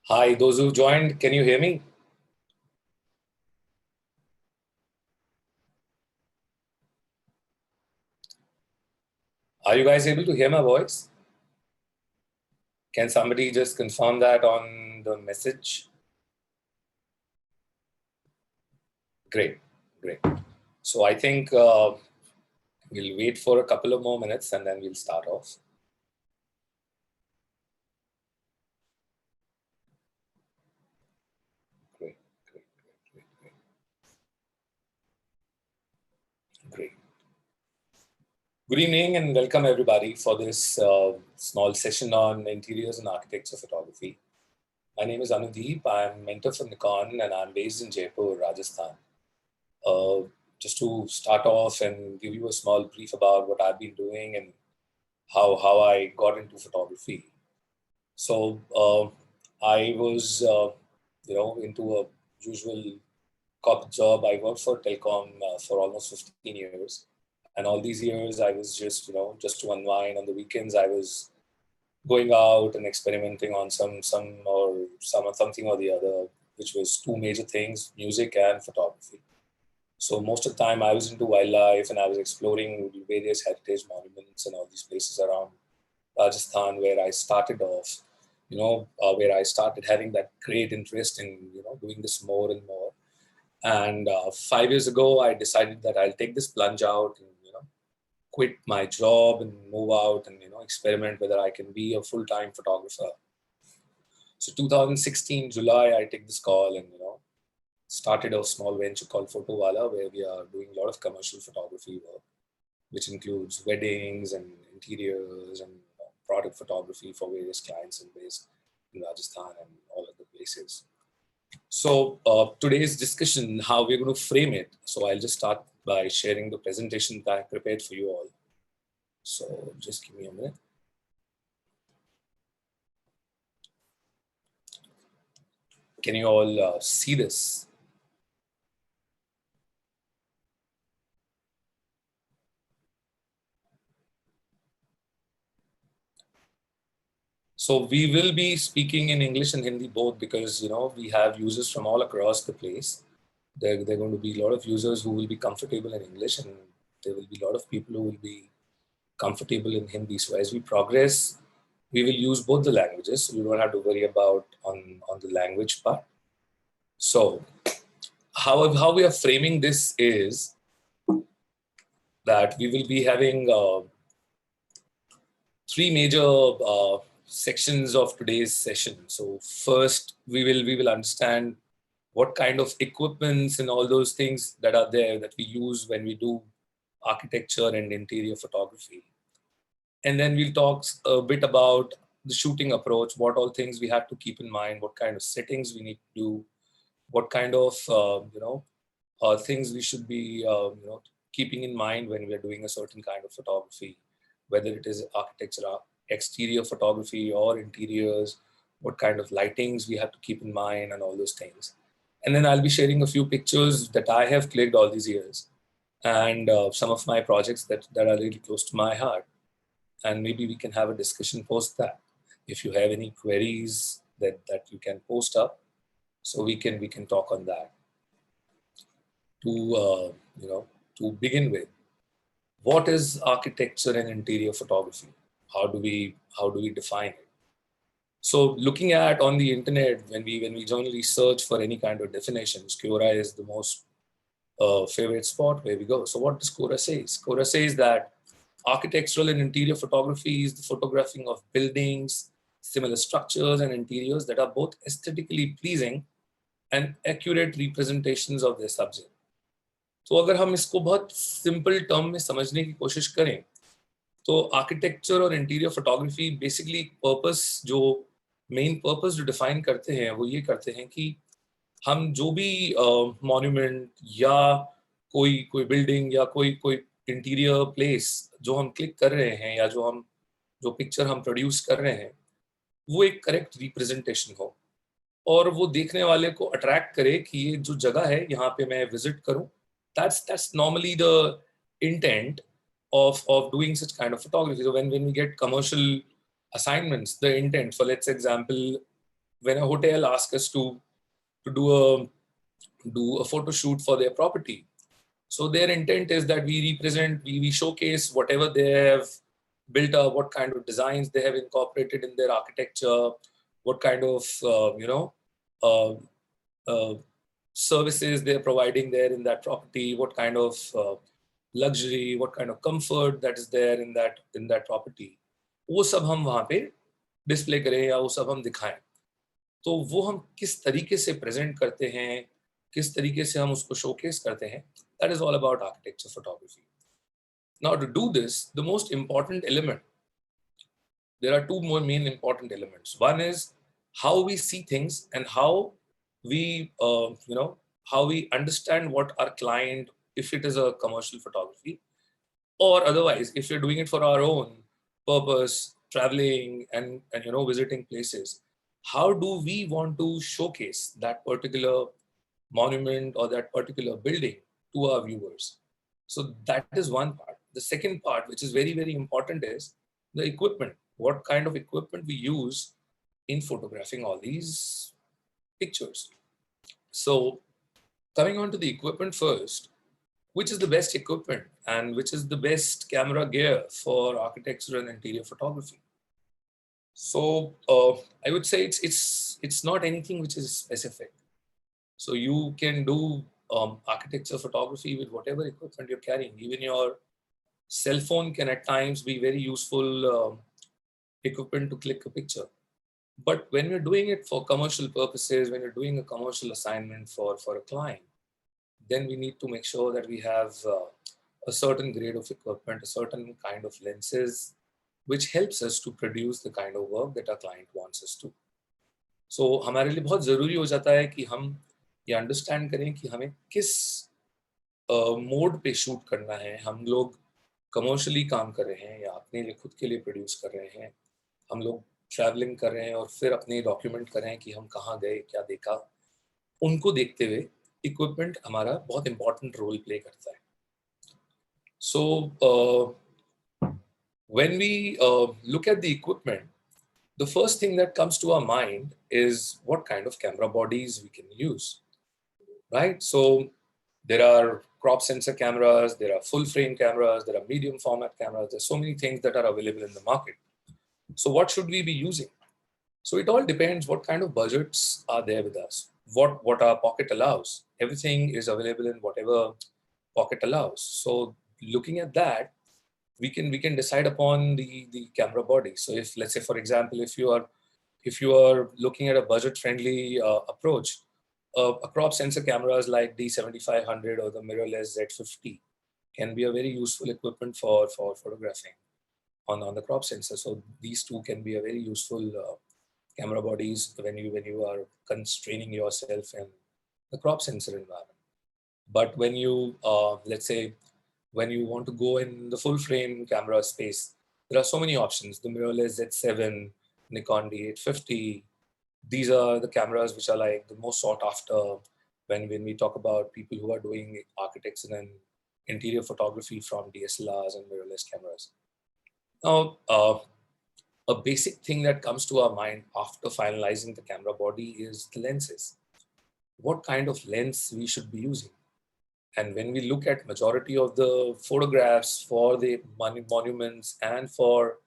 Hi, those who joined, can you hear me? Are you guys able to hear my voice? Can somebody just confirm that on the message? Great, great. So I think we'll wait for a couple of more minutes and then we'll start off. Great, great, great, great, great. Great. Good evening and welcome everybody for this small session on interiors and architecture photography. My name is Anudeep. I'm a mentor for Nikon and I'm based in Jaipur, Rajasthan. Just to start off and give you a small brief about what I've been doing and how I got into photography. So I was, into a usual corporate job. I worked for telecom for almost 15 years. And all these years I was just, just to unwind on the weekends, I was going out and experimenting on something or the other, which was two major things, music and photography. So most of the time I was into wildlife and I was exploring various heritage monuments and all these places around Rajasthan where I started off, where I started having that great interest in, doing this more and more. And 5 years ago, I decided that I'll take this plunge out and, quit my job and move out and, experiment whether I can be a full-time photographer. So 2016, July, I take this call and, started a small venture called Photo Wala, where we are doing a lot of commercial photography work, which includes weddings and interiors and product photography for various clients and based in Rajasthan and all other places. So today's discussion, how we're going to frame it. So I'll just start by sharing the presentation that I prepared for you all. So just give me a minute. Can you all see this? So we will be speaking in English and Hindi both because, we have users from all across the place. There are going to be a lot of users who will be comfortable in English and there will be a lot of people who will be comfortable in Hindi. So as we progress, we will use both the languages. So you don't have to worry about on the language part. So how we are framing this is that we will be having three major sections of today's session. So first, we will understand what kind of equipments and all those things that are there that we use when we do architecture and interior photography. And then we'll talk a bit about the shooting approach, what all things we have to keep in mind, what kind of settings we need to do, what kind of things we should be keeping in mind when we're doing a certain kind of photography, whether it is architecture, exterior photography or interiors, what kind of lightings we have to keep in mind and all those things. And then I'll be sharing a few pictures that I have clicked all these years and some of my projects that are really close to my heart. And maybe we can have a discussion post that. If you have any queries that you can post up, so we can talk on that. To begin with, what is architecture and interior photography? How do we define it? So looking at on the internet, when we generally search for any kind of definitions, Quora is the most favorite spot where we go. So what does Quora say? Quora says that architectural and interior photography is the photographing of buildings, similar structures and interiors that are both aesthetically pleasing and accurate representations of their subject. तो अगर हम इसको बहुत simple term में समझने की कोशिश करें तो आर्किटेक्चर और interior photography basically main purpose जो डिफाइन करते हैं वो ये करते हैं कि हम जो भी मॉन्यूमेंट या कोई बिल्डिंग या कोई इंटीरियर प्लेस जो हम क्लिक कर रहे हैं या जो पिक्चर हम प्रोड्यूस कर रहे हैं वो एक करेक्ट रिप्रेजेंटेशन हो और वो देखने वाले को अट्रैक्ट करे कि ये जो जगह है यहाँ पे मैं विजिट करूं. That's normally the intent of doing such kind of photography. So when we get commercial assignments, the intent, for let's example, when a hotel asks us to do a photo shoot for their property. So their intent is that we represent, we showcase whatever they have built up, what kind of designs they have incorporated in their architecture, what kind of uh, uh, services they're providing there in that property, what kind of luxury, what kind of comfort that is there in that property. वो सब हम वहाँ पे display करें या वो सब हम दिखाएं. तो वो हम किस तरीके से प्रेजेंट करते हैं, किस तरीके से हम उसको शोकेस करते हैं, that is all about architecture photography. Now to do this, the most important element, there are two more main important elements. One is how we see things and how we, how we understand what our client, if it is a commercial photography, or otherwise, if you're doing it for our own purpose, traveling and visiting places, how do we want to showcase that particular monument or that particular building to our viewers? So that is one part. The second part, which is very, very important, is the equipment. What kind of equipment we use in photographing all these pictures. So coming on to the equipment first, which is the best equipment and which is the best camera gear for architecture and interior photography? So I would say it's not anything which is specific. So you can do architecture photography with whatever equipment you're carrying. Even your cell phone can at times be very useful equipment to click a picture. But when we're doing it for commercial purposes, when you're doing a commercial assignment for a client, then we need to make sure that we have a certain grade of equipment, a certain kind of lenses, which helps us to produce the kind of work that our client wants us to. So हमारे लिए बहुत ज़रूरी हो जाता है कि हम ये अंडरस्टैंड करें कि हमें किस मोड पे शूट करना है. हम लोग कमर्शियली काम कर रहे हैं या अपने लिए खुद के लिए प्रोड्यूस कर रहे हैं, हम लोग ट्रैवलिंग कर रहे हैं और फिर अपने डॉक्यूमेंट कर रहे हैं कि हम कहाँ गए, क्या देखा. उनको देखते हुए इक्विपमेंट हमारा बहुत इंपॉर्टेंट रोल प्ले करता है. So when we look at the equipment, the first thing that comes to our mind is what kind of camera bodies we can use, right? So there are crop sensor cameras, there are full frame cameras, there are medium format cameras. There's so many things that are available in the market. So what should we be using? So it all depends what kind of budgets are there with us, what our pocket allows. Everything is available in whatever pocket allows. So looking at that, we can decide upon the camera body. So if, let's say, for example, if you are looking at a budget friendly approach, a crop sensor cameras like D7500 or the mirrorless Z50 can be a very useful equipment for photographing on the crop sensor. So these two can be a very useful camera bodies when you are constraining yourself in the crop sensor environment. But when you let's say when you want to go in the full frame camera space, there are so many options. The mirrorless Z7, Nikon D850. These are the cameras which are like the most sought after when we talk about people who are doing architecture and interior photography from DSLRs and mirrorless cameras. Now, a basic thing that comes to our mind after finalizing the camera body is the lenses. What kind of lens we should be using? And when we look at majority of the photographs for the monuments and for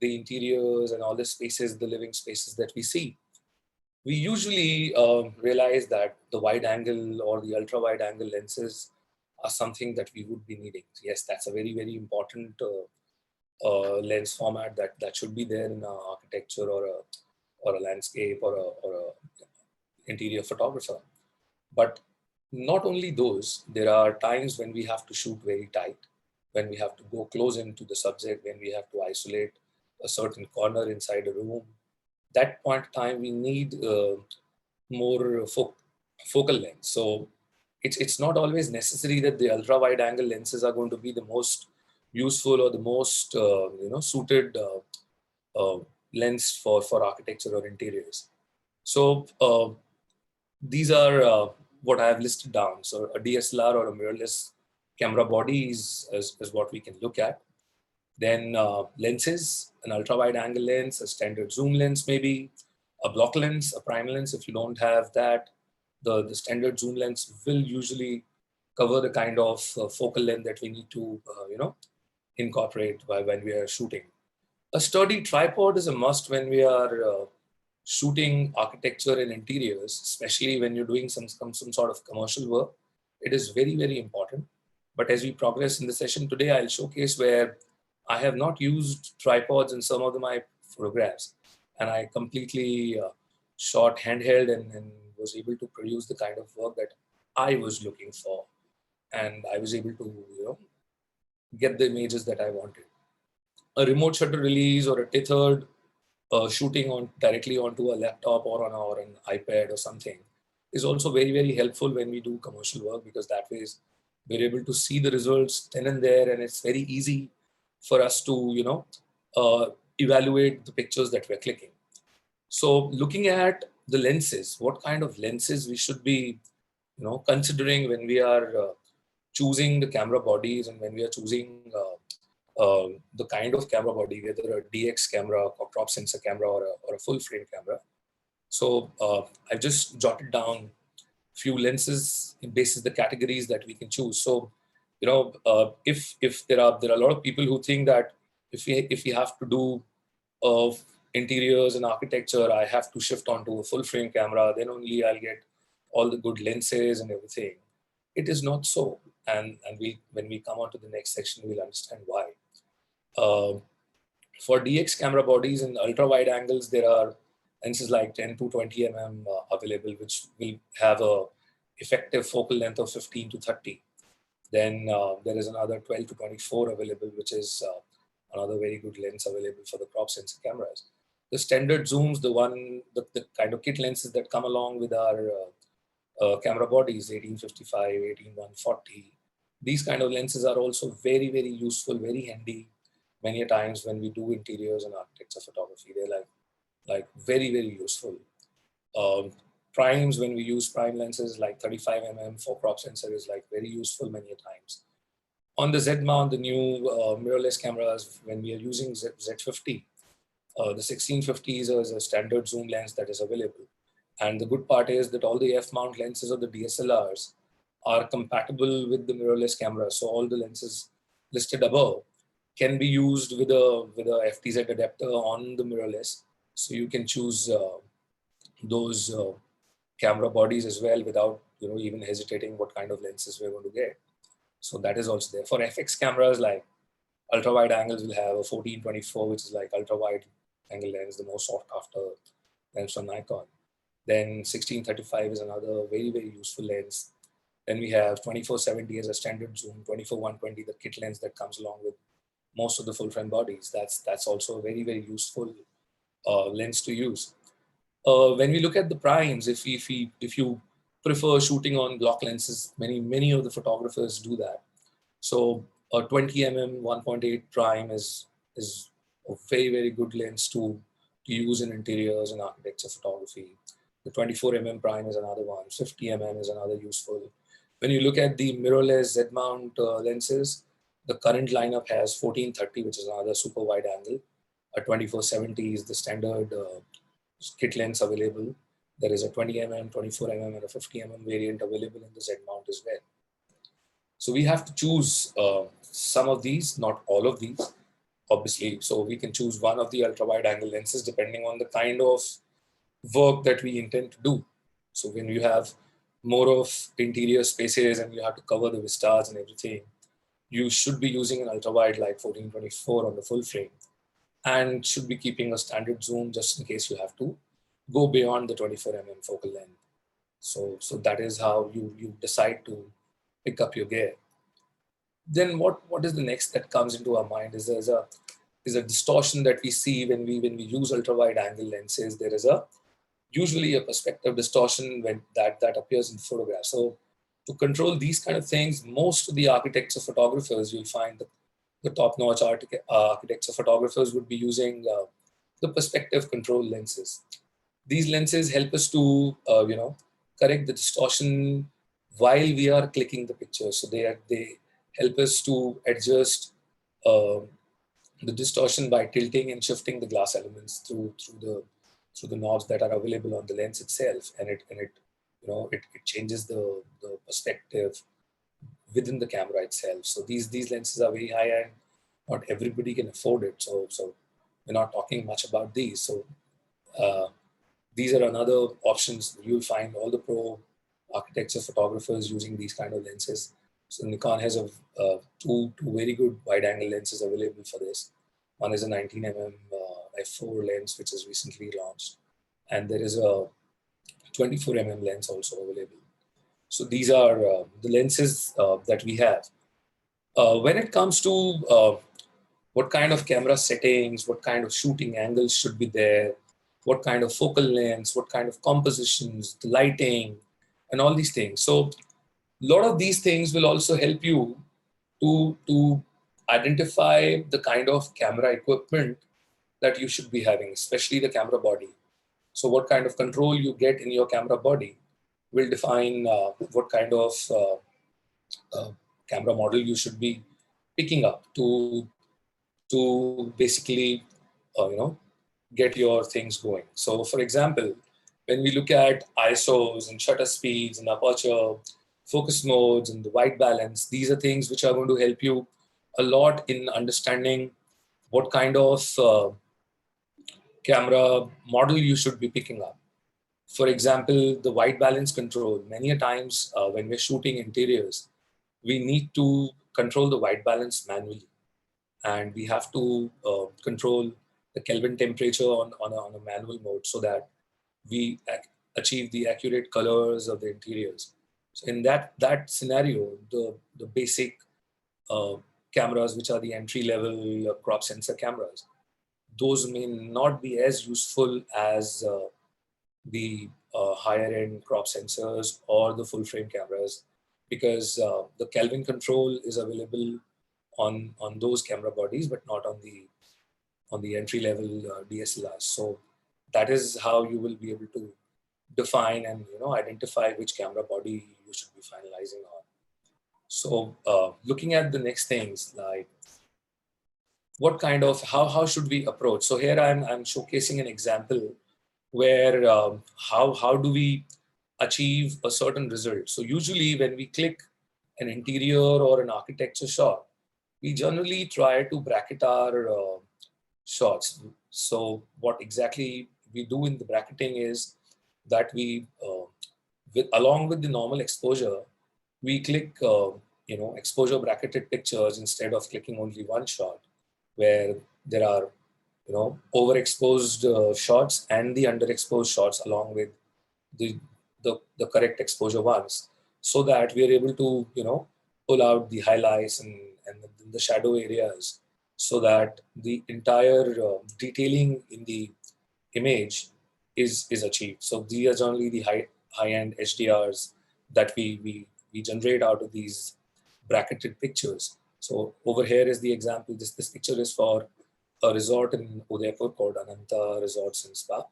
the interiors and all the spaces, the living spaces that we see, we usually realize that the wide angle or the ultra wide angle lenses are something that we would be needing. Yes, that's a very, very important lens format that should be there in architecture or a landscape or a interior photographer. But not only those, there are times when we have to shoot very tight, when we have to go close into the subject, when we have to isolate a certain corner inside a room. That point of time, we need more focal length. So it's not always necessary that the ultra wide angle lenses are going to be the most useful or the most suited lens for architecture or interiors. So these are what I have listed down. So a DSLR or a mirrorless camera body is what we can look at. Then lenses, an ultra wide angle lens, a standard zoom lens maybe, A block lens, a prime lens, if you don't have that, the standard zoom lens will usually cover the kind of focal length that we need to, incorporate when we are shooting. A sturdy tripod is a must when we are shooting architecture and interiors, especially when you're doing some sort of commercial work. It is very, very important. But as we progress in the session today, I'll showcase where I have not used tripods in some of my photographs, and I completely shot handheld and was able to produce the kind of work that I was looking for, and I was able to get the images that I wanted. A remote shutter release or a tethered shooting on directly onto a laptop or an iPad or something is also very, very helpful when we do commercial work, because that way we're able to see the results then and there, and it's very easy for us to evaluate the pictures that we're clicking. So looking at the lenses, what kind of lenses we should be considering when we are choosing the camera bodies, and when we are choosing the kind of camera body, whether a DX camera or crop sensor camera or a full frame camera. So I've just jotted down few lenses in basis the categories that we can choose. So if there are a lot of people who think that if we have to do interiors and architecture, I have to shift onto a full frame camera, then only I'll get all the good lenses and everything. It is not so, and when we come on to the next section, we'll understand why. For DX camera bodies and ultra wide angles, there are lenses like 10 to 20 mm available, which will have a effective focal length of 15 to 30. Then there is another 12 to 24 available, which is another very good lens available for the crop sensor cameras. The standard zooms, the kind of kit lenses that come along with our camera bodies, 1855, 18140. These kind of lenses are also very, very useful, very handy. Many a times when we do interiors and architecture photography, they're like very, very useful. Primes, when we use prime lenses like 35 mm for crop sensor, is like very useful many a times. On the Z mount, the new mirrorless cameras, when we are using Z50, the 1650 is a standard zoom lens that is available. And the good part is that all the F-mount lenses of the DSLRs are compatible with the mirrorless camera. So all the lenses listed above can be used with a FTZ adapter on the mirrorless. So you can choose those camera bodies as well without even hesitating what kind of lenses we're going to get. So that is also there. For FX cameras, like ultra wide angles, will have a 1424, which is like ultra wide angle lens, the most sought after lens from Nikon. Then 1635 is another very, very useful lens. Then we have 2470 as a standard zoom, 24120, the kit lens that comes along with most of the full frame bodies. That's also a very, very useful lens to use. When we look at the primes, if you prefer shooting on block lenses, many of the photographers do that. So a 20 mm 1.8 prime is a very, very good lens to use in interiors and architecture photography. The 24 mm prime is another one. 50 mm is another useful. When you look at the mirrorless Z-mount lenses, the current lineup has 1430, which is another super wide angle. A 2470 is the standard kit lens available. There is a 20 mm, 24 mm, and a 50 mm variant available in the Z-mount as well. So we have to choose some of these, not all of these, obviously. So we can choose one of the ultra wide angle lenses depending on the kind of work that we intend to do. So when you have more of interior spaces and you have to cover the vistas and everything, you should be using an ultra wide like 1424 on the full frame, and should be keeping a standard zoom just in case you have to go beyond the 24 mm focal length. So that is how you decide to pick up your gear. Then what is the next that comes into our mind is there's a distortion that we see when we use ultra wide angle lenses. There is usually a perspective distortion when that appears in the photograph. So to control these kind of things, most of the architecture photographers, you'll find the top-notch architecture photographers would be using the perspective control lenses. These lenses help us to correct the distortion while we are clicking the picture. So they help us to adjust the distortion by tilting and shifting the glass elements through through the knobs that are available on the lens itself, and it it changes the perspective within the camera itself. So these lenses are very high end. Not everybody can afford it. So we're not talking much about these. So uh, these are another options. You'll find all the pro architecture photographers using these kind of lenses. So Nikon has two very good wide angle lenses available for this. One is a 19 mm f4 lens, which is recently launched, and there is a 24 mm lens also available. So these are the lenses that we have. When it comes to what kind of camera settings, what kind of shooting angles should be there, what kind of focal lengths, what kind of compositions, the lighting, and all these things. So a lot of these things will also help you to identify the kind of camera equipment that you should be having, especially the camera body. So what kind of control you get in your camera body will define what kind of uh, camera model you should be picking up to basically get your things going. So for example, when we look at ISOs and shutter speeds and aperture, focus modes and the white balance, these are things which are going to help you a lot in understanding what kind of camera model you should be picking up. For example, the white balance control, many a times when we're shooting interiors, we need to control the white balance manually, and we have to control the Kelvin temperature on a manual mode so that we achieve the accurate colors of the interiors. So in that scenario, the basic uh, cameras, which are the entry level crop sensor cameras, those may not be as useful as the higher end crop sensors or the full frame cameras, because the Kelvin control is available on those camera bodies, but not on the entry level DSLRs. So that is how you will be able to define and identify which camera body you should be finalizing on. So looking at the next things, like what kind of how should we approach? So here I'm showcasing an example where how do we achieve a certain result. So usually when we click an interior or an architecture shot, we generally try to bracket our shots. So what exactly we do in the bracketing is that we, along with the normal exposure, we click, exposure bracketed pictures instead of clicking only one shot, where there are, overexposed shots and the underexposed shots along with the, the correct exposure ones, so that we are able to, pull out the highlights and the shadow areas, so that the entire detailing in the image is achieved. So these are generally the high-end HDRs that we generate out of these bracketed pictures. So over here is the example. This picture is for a resort in Udaipur called Ananta Resorts and Spa.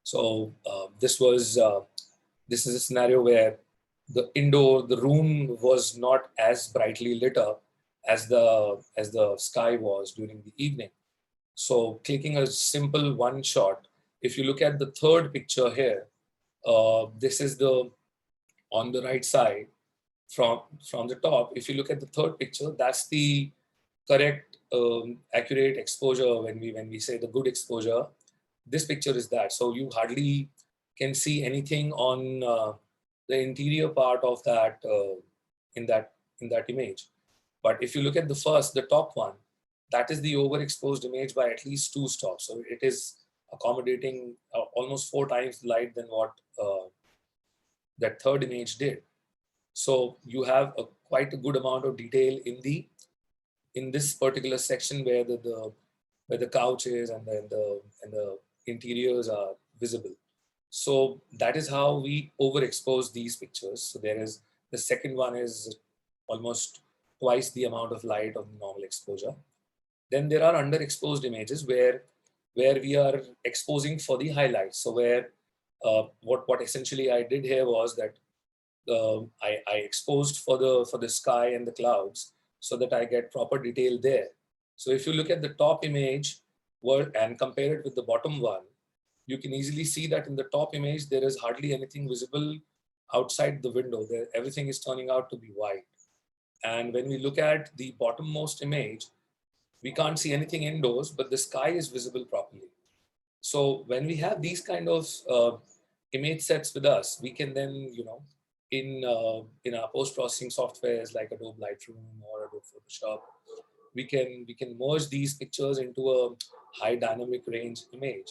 So this is a scenario where the room was not as brightly lit up as the sky was during the evening. So clicking a simple one shot, if you look at the third picture here, this is the on the right side from the top. If you look at the third picture, that's the correct accurate exposure. When we say the good exposure, this picture is that. So you hardly can see anything on the interior part of that in that in that image. But if you look at the top one, that is the overexposed image by at least 2 stops. So it is accommodating almost 4 times light than what that third image did. So you have quite a good amount of detail in this particular section where where the couch is and the interiors are visible. So that is how we overexpose these pictures. So there is the second one is almost twice the amount of light of the normal exposure. Then there are underexposed images where we are exposing for the highlights. So where what essentially I did here was that I exposed for the sky and the clouds so that I get proper detail there. So if you look at the top image and compare it with the bottom one, you can easily see that in the top image, there is hardly anything visible outside the window. There, everything is turning out to be white. And when we look at the bottommost image, we can't see anything indoors, but the sky is visible properly. So when we have these kind of image sets with us, we can then, in our post-processing softwares like Adobe Lightroom or Adobe Photoshop, we can merge these pictures into a high dynamic range image,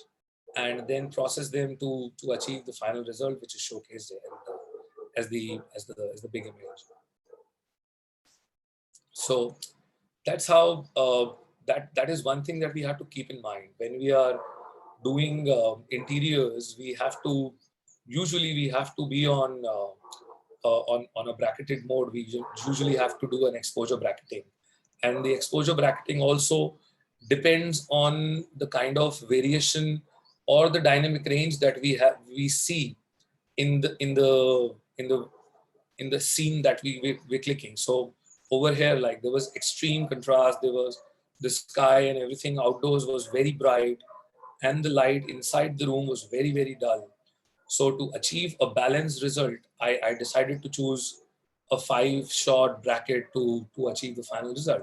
and then process them to achieve the final result, which is showcased there as the big image. So that's how that is one thing that we have to keep in mind when we are doing interiors. We have to be on a bracketed mode. We usually have to do an exposure bracketing, and the exposure bracketing also depends on the kind of variation or the dynamic range that we see in the scene that we're clicking. So over here, like, there was extreme contrast. There was the sky and everything outdoors was very bright, and the light inside the room was very, very dull. So to achieve a balanced result, I decided to choose a 5-shot bracket to achieve the final result.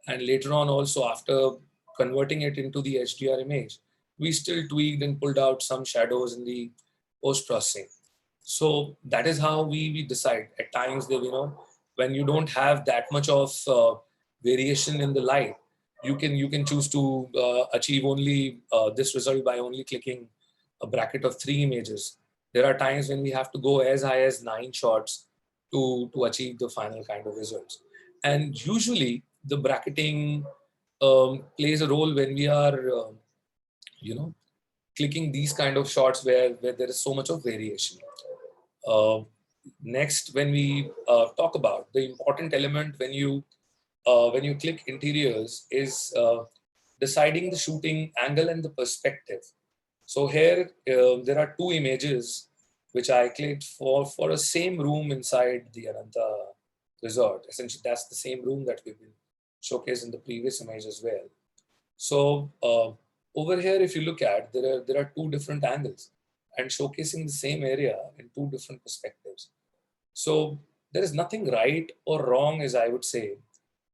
And later on also, after converting it into the HDR image, we still tweaked and pulled out some shadows in the post-processing. So that is how we decide. At times, that, when you don't have that much of variation in the light, you can choose to achieve only this result by only clicking a bracket of 3 images. There are times when we have to go as high as 9 shots to achieve the final kind of results. And usually the bracketing plays a role when we are, you know, clicking these kind of shots where there is so much of variation. Next, when we talk about the important element when you click interiors is deciding the shooting angle and the perspective. So here there are 2 images which I clicked for a same room inside the Ananta resort. Essentially, that's the same room that we've been showcased in the previous image as well. So over here, if you look at, there are 2 different angles and showcasing the same area in 2 different perspectives. So there is nothing right or wrong, as I would say,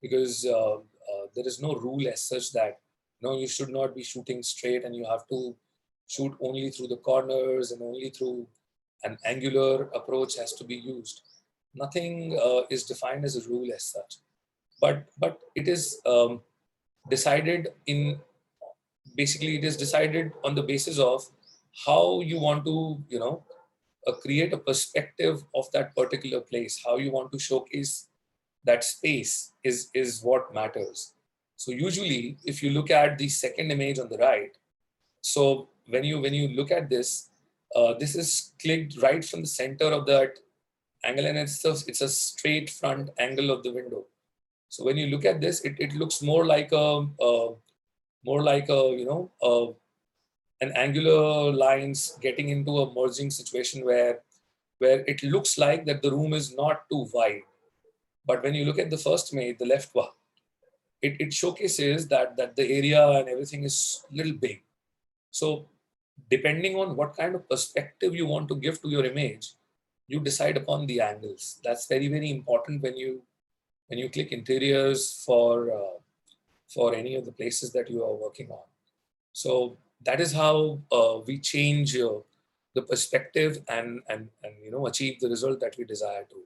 because there is no rule as such that you should not be shooting straight and you have to shoot only through the corners and only through an angular approach has to be used. Nothing is defined as a rule as such, but it is decided in basically it is decided on the basis of how you want to create a perspective of that particular place. How you want to showcase that space is what matters. So usually, if you look at the second image on the right, so when you look at this, this is clicked right from the center of that angle, and it's a straight front angle of the window. So when you look at this, it looks more like an angular lines getting into a merging situation where it looks like that the room is not too wide. But when you look at the first image, the left one, it showcases that the area and everything is a little big. So depending on what kind of perspective you want to give to your image, you decide upon the angles. That's very, very important when you click interiors for any of the places that you are working on. So that is how we change the perspective and achieve the result that we desire to.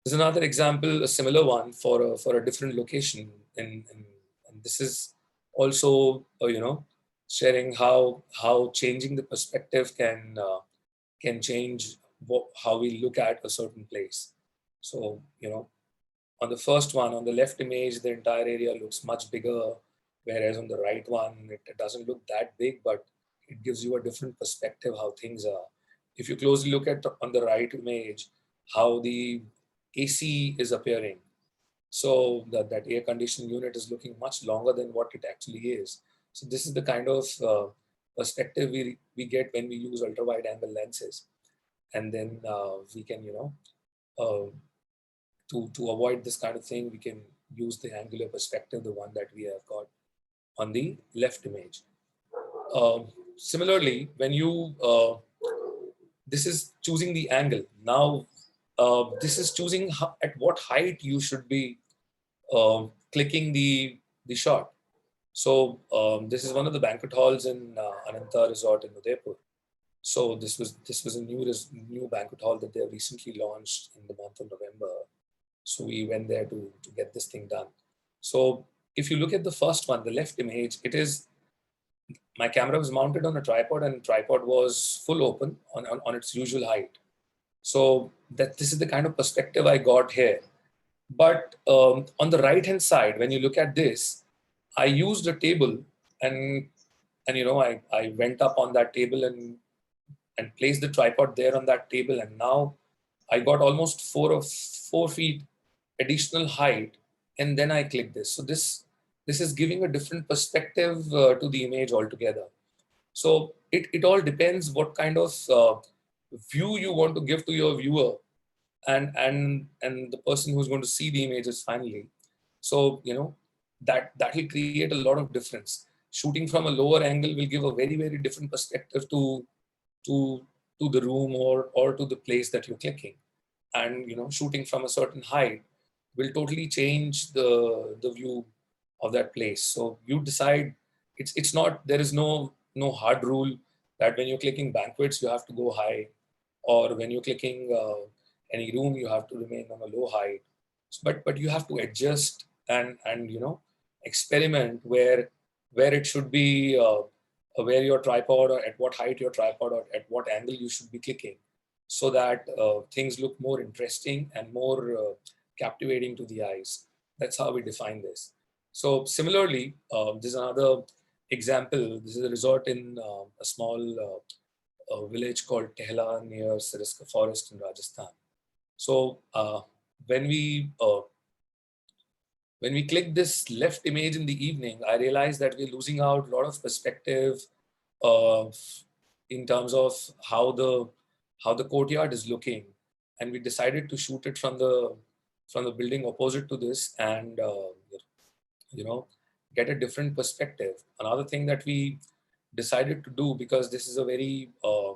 There's another example, a similar one for a different location, and this is also sharing how changing the perspective can change how we look at a certain place. So on the first one, on the left image, the entire area looks much bigger, whereas on the right one, it doesn't look that big, but it gives you a different perspective how things are. If you closely look at on the right image, how the AC is appearing. So that air conditioning unit is looking much longer than what it actually is. So this is the kind of perspective we get when we use ultra wide angle lenses. And then we can, to avoid this kind of thing, we can use the angular perspective, the one that we have got on the left image. similarly, when you, this is choosing the angle. Now, this is choosing at what height you should be clicking the shot. So this is one of the banquet halls in Ananta Resort in Udaipur. So this was a new banquet hall that they have recently launched in the month of November. So we went there to get this thing done. So if you look at the first one, the left image, it is, my camera was mounted on a tripod, and tripod was full open on its usual height. So that this is the kind of perspective I got here. But on the right hand side, when you look at this, I used a table, and I went up on that table and placed the tripod there on that table, and now I got almost 4 feet additional height, and then I click this. So this is giving a different perspective to the image altogether. So it all depends what kind of view you want to give to your viewer, and the person who's going to see the images finally. So that will create a lot of difference. Shooting from a lower angle will give a very, very different perspective to to the room or to the place that you're clicking. And shooting from a certain height will totally change the view of that place. So you decide. It's not, there is no hard rule that when you're clicking banquets you have to go high, or when you're clicking any room you have to remain on a low height. But you have to adjust and experiment where it should be, where your tripod, or at what height your tripod, or at what angle you should be clicking, so that things look more interesting and more captivating to the eyes. That's how we define this. So similarly, this is another example. This is a resort in a small village called Tehla near Siriska Forest in Rajasthan. So when we click this left image in the evening, I realized that we're losing out a lot of perspective uh, in terms of how the courtyard is looking, and we decided to shoot it from the building opposite to this, and you know get a different perspective. Another thing that we decided to do, because this is a very uh,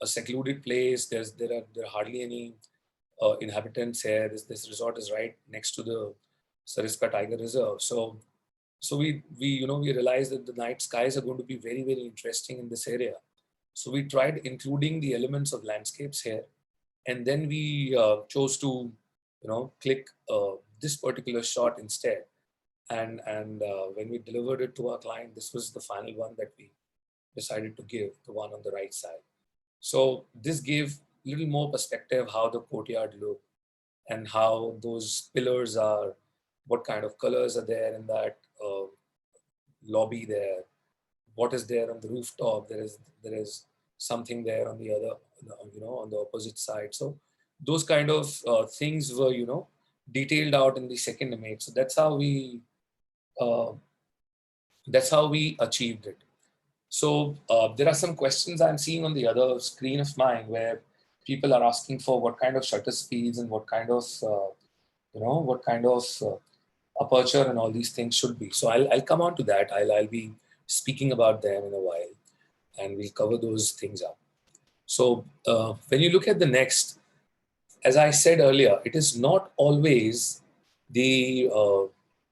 a secluded place. There are hardly any inhabitants here. This resort is right next to the Sariska Tiger Reserve. So we realized that the night skies are going to be very, very interesting in this area. So we tried including the elements of landscapes here, and then we chose to click this particular shot instead. And when we delivered it to our client, this was the final one that we decided to give, the one on the right side. So this gave a little more perspective how the courtyard looked, and how those pillars are, what kind of colors are there in that lobby there, what is there on the rooftop. There is something there on the other, on the opposite side. So those kind of things were detailed out in the second image. So uh, that's how we achieved it. So there are some questions I'm seeing on the other screen of mine, where people are asking for what kind of shutter speeds and what kind of aperture and all these things should be. So I'll come on to that. I'll be speaking about them in a while, and we'll cover those things up. So when you look at the next, as I said earlier, it is not always the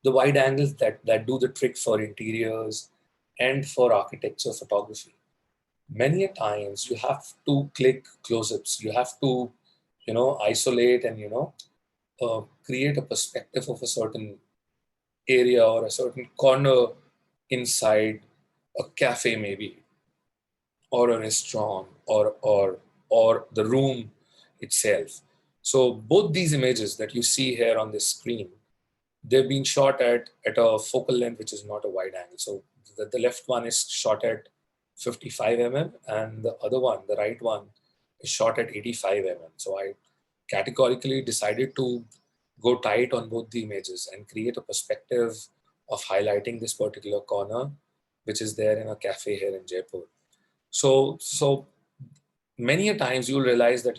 wide angles that do the trick for interiors and for architecture photography. Many a times you have to click close-ups. You have to, isolate and create a perspective of a certain area or a certain corner inside a cafe, maybe, or a restaurant, or the room itself. So both these images that you see here on this screen, they've been shot at a focal length which is not a wide angle. So the left one is shot at 55 mm, and the other one, the right one, is shot at 85 mm. So I categorically decided to go tight on both the images and create a perspective of highlighting this particular corner, which is there in a cafe here in Jaipur. So many a times you'll realize that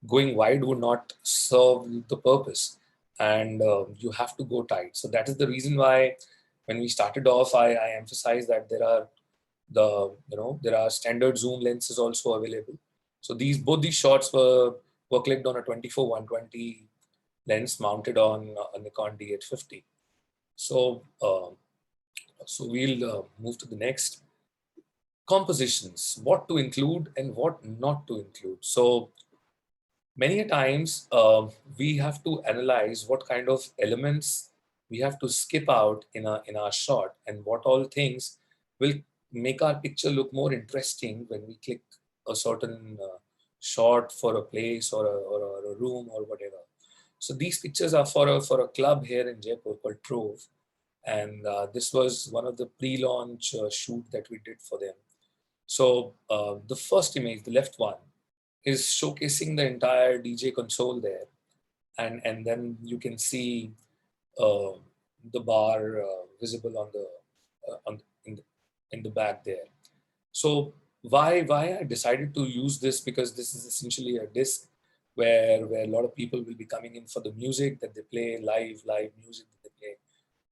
going wide would not serve the purpose, and you have to go tight. So that is the reason why when we started off, I emphasized that there are there are standard zoom lenses also available. So both these shots were clicked on a 24-120 lens mounted on a Nikon D850. So so we'll move to the next. Compositions, what to include and what not to include. So many a times we have to analyze what kind of elements we have to skip out in our shot, and what all things will make our picture look more interesting when we click a certain shot for a place or a room or whatever. So these pictures are for a club here in Jaipur called Trove, and this was one of the pre-launch shoot that we did for them. So the first image, the left one, is showcasing the entire DJ console there, and then you can see uh, the bar visible on the in the back there. So why I decided to use this, because this is essentially a disc where a lot of people will be coming in for the music that they play, live music that they play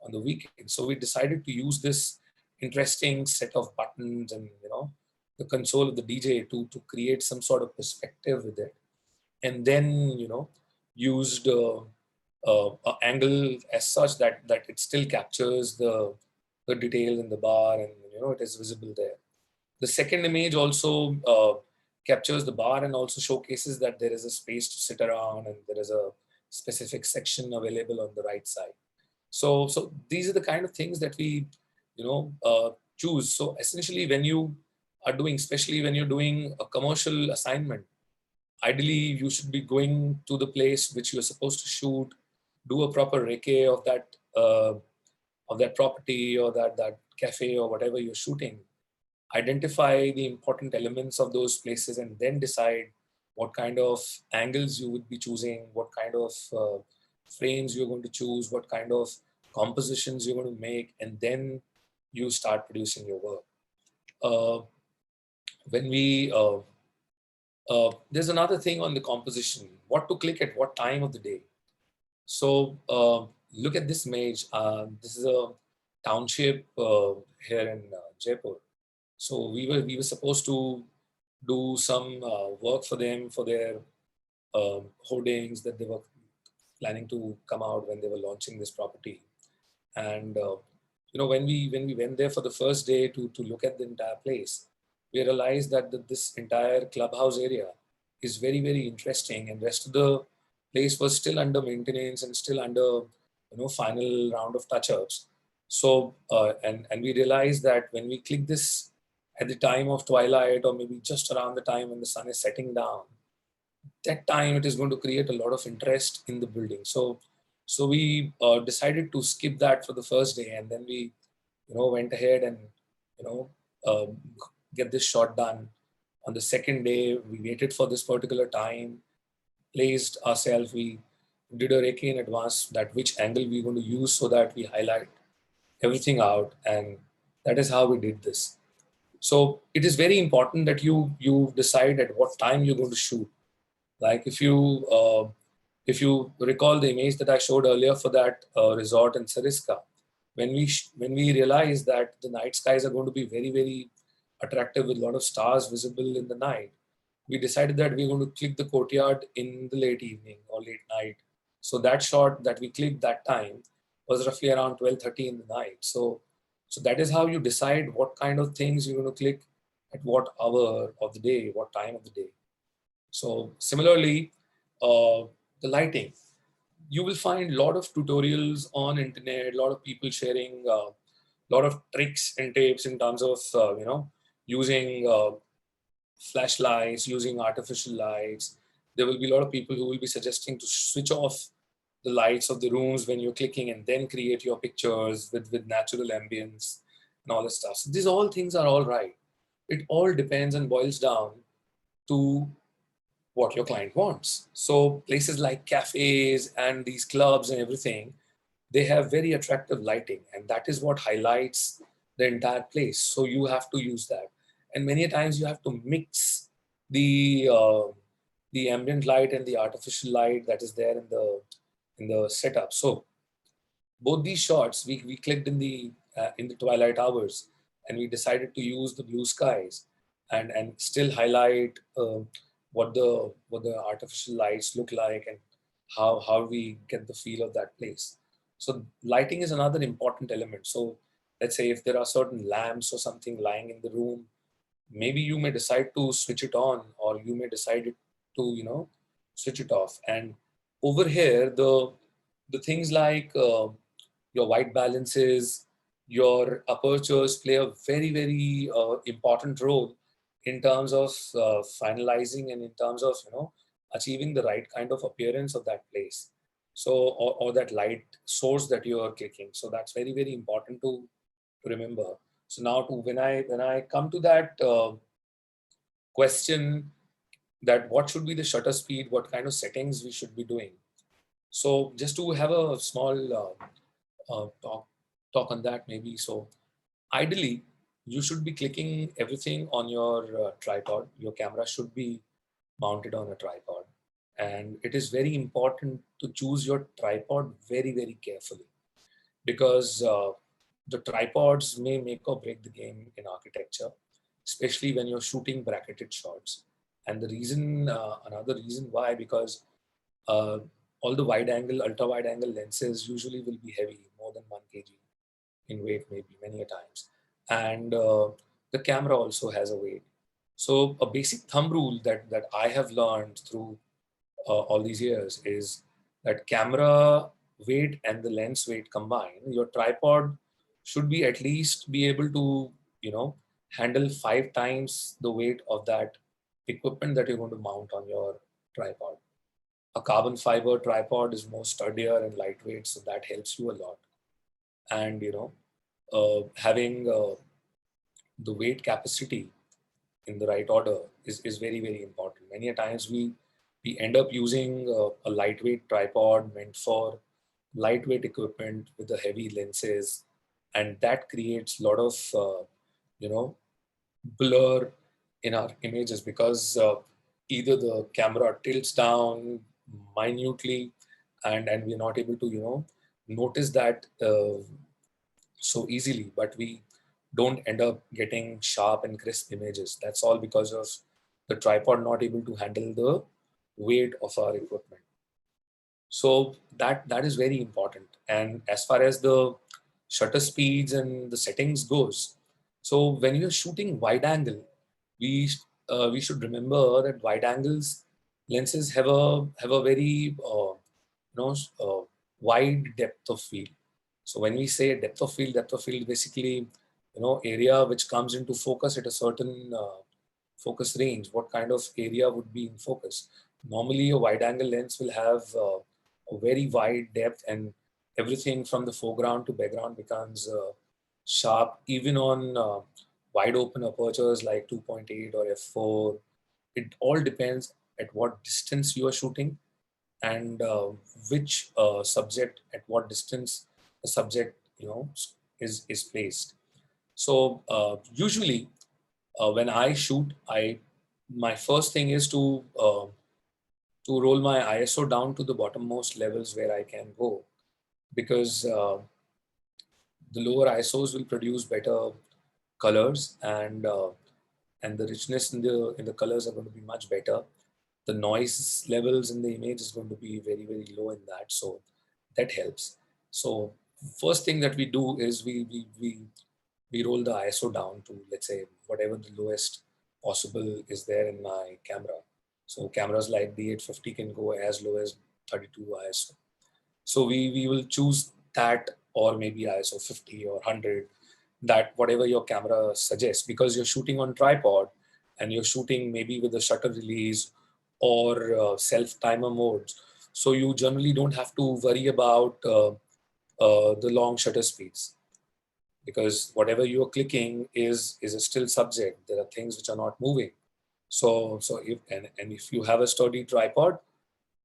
on the weekend. So we decided to use this interesting set of buttons and the console of the DJ to create some sort of perspective with it, and then used angle as such that it still captures the details in the bar, and it is visible there. The second image also captures the bar and also showcases that there is a space to sit around and there is a specific section available on the right side. So these are the kind of things that we choose. So essentially, when you are doing, especially when you're doing a commercial assignment, ideally you should be going to the place which you're supposed to shoot, do a proper recce of that property or that cafe or whatever you're shooting, identify the important elements of those places, and then decide what kind of angles you would be choosing, what kind of frames you're going to choose, what kind of compositions you're going to make, and then you start producing your work. When we There's another thing on the composition, what to click at what time of the day. So look at this image. This is a township here in Jaipur. So we were supposed to do some work for them for their hoardings that they were planning to come out when they were launching this property. And when we went there for the first day to look at the entire place, we realized that this entire clubhouse area is very, very interesting, and rest of the place was still under maintenance and still under final round of touch-ups. So and we realized that when we click this at the time of twilight, or maybe just around the time when the sun is setting down, that time it is going to create a lot of interest in the building. So we decided to skip that for the first day, and then we went ahead and uh, get this shot done. On the second day, we waited for this particular time, placed ourselves, we did a recce in advance that which angle we're going to use so that we highlight everything out, and that is how we did this. So it is very important that you decide at what time you're going to shoot. Like if you recall the image that I showed earlier for that resort in Sariska, when we realized that the night skies are going to be very, very attractive with a lot of stars visible in the night, we decided that we're going to click the courtyard in the late evening or late night. So that shot that we clicked that time was roughly around 12:30 in the night. So that is how you decide what kind of things you're going to click at what hour of the day, what time of the day. So similarly, the lighting. You will find a lot of tutorials on internet, a lot of people sharing a lot of tricks and tips in terms of, using flashlights, using artificial lights. There will be a lot of people who will be suggesting to switch off the lights of the rooms when you're clicking and then create your pictures with natural ambience and all this stuff. So these all things are all right. It all depends and boils down to what your client wants. So places like cafes and these clubs and everything, they have very attractive lighting, and that is what highlights the entire place. So you have to use that. And many times you have to mix the ambient light and the artificial light that is there in the setup. So both these shots we clicked in the twilight hours, and we decided to use the blue skies and still highlight what the artificial lights look like, and how we get the feel of that place. So lighting is another important element. So let's say if there are certain lamps or something lying in the room, maybe you may decide to switch it on, or you may decide to switch it off. And over here, the things like your white balances, your apertures play a very, very important role in terms of finalizing, and in terms of achieving the right kind of appearance of that place. So or that light source that you are clicking. So that's very, very important to remember. So now, when I come to that question, that what should be the shutter speed, what kind of settings we should be doing. So just to have a small talk on that maybe. So ideally, you should be clicking everything on your tripod. Your camera should be mounted on a tripod, and it is very important to choose your tripod very, very carefully, because the tripods may make or break the game in architecture, especially when you're shooting bracketed shots. And the reason, another reason why, because uh, all the wide angle, ultra wide angle lenses usually will be heavy, more than 1 kg in weight, maybe many a times. And the camera also has a weight. So a basic thumb rule that I have learned through all these years is that camera weight and the lens weight combined, your tripod should be at least be able to, handle 5 times the weight of that equipment that you're going to mount on your tripod. A carbon fiber tripod is more sturdier and lightweight, so that helps you a lot. And having the weight capacity in the right order is very, very important. Many a times we end up using a lightweight tripod meant for lightweight equipment with the heavy lenses, and that creates a lot of you know blur in our images, because either the camera tilts down minutely, and we're not able to notice that so easily, but we don't end up getting sharp and crisp images. That's all because of the tripod not able to handle the weight of our equipment. So that is very important. And as far as the shutter speeds and the settings goes, so when you're shooting wide angle, we should remember that wide angles lenses have a very wide depth of field. So when we say depth of field basically area which comes into focus at a certain focus range. What kind of area would be in focus? Normally, a wide angle lens will have a very wide depth, and everything from the foreground to background becomes sharp, even on wide open apertures like 2.8 or f4. It all depends at what distance you are shooting, and which subject, at what distance the subject is placed. So usually when I shoot, my first thing is to roll my ISO down to the bottommost levels where I can go, because the lower ISOs will produce better colors, and the richness in the colors are going to be much better. The noise levels in the image is going to be very, very low in that, so that helps. So first thing that we do is we roll the ISO down to, let's say, whatever the lowest possible is there in my camera. So cameras like the 850 can go as low as 32 ISO. So we will choose that, or maybe ISO 50 or 100, that whatever your camera suggests, because you're shooting on tripod and you're shooting maybe with a shutter release or self timer modes. So you generally don't have to worry about the long shutter speeds, because whatever you're clicking is a still subject. There are things which are not moving. So and if you have a sturdy tripod,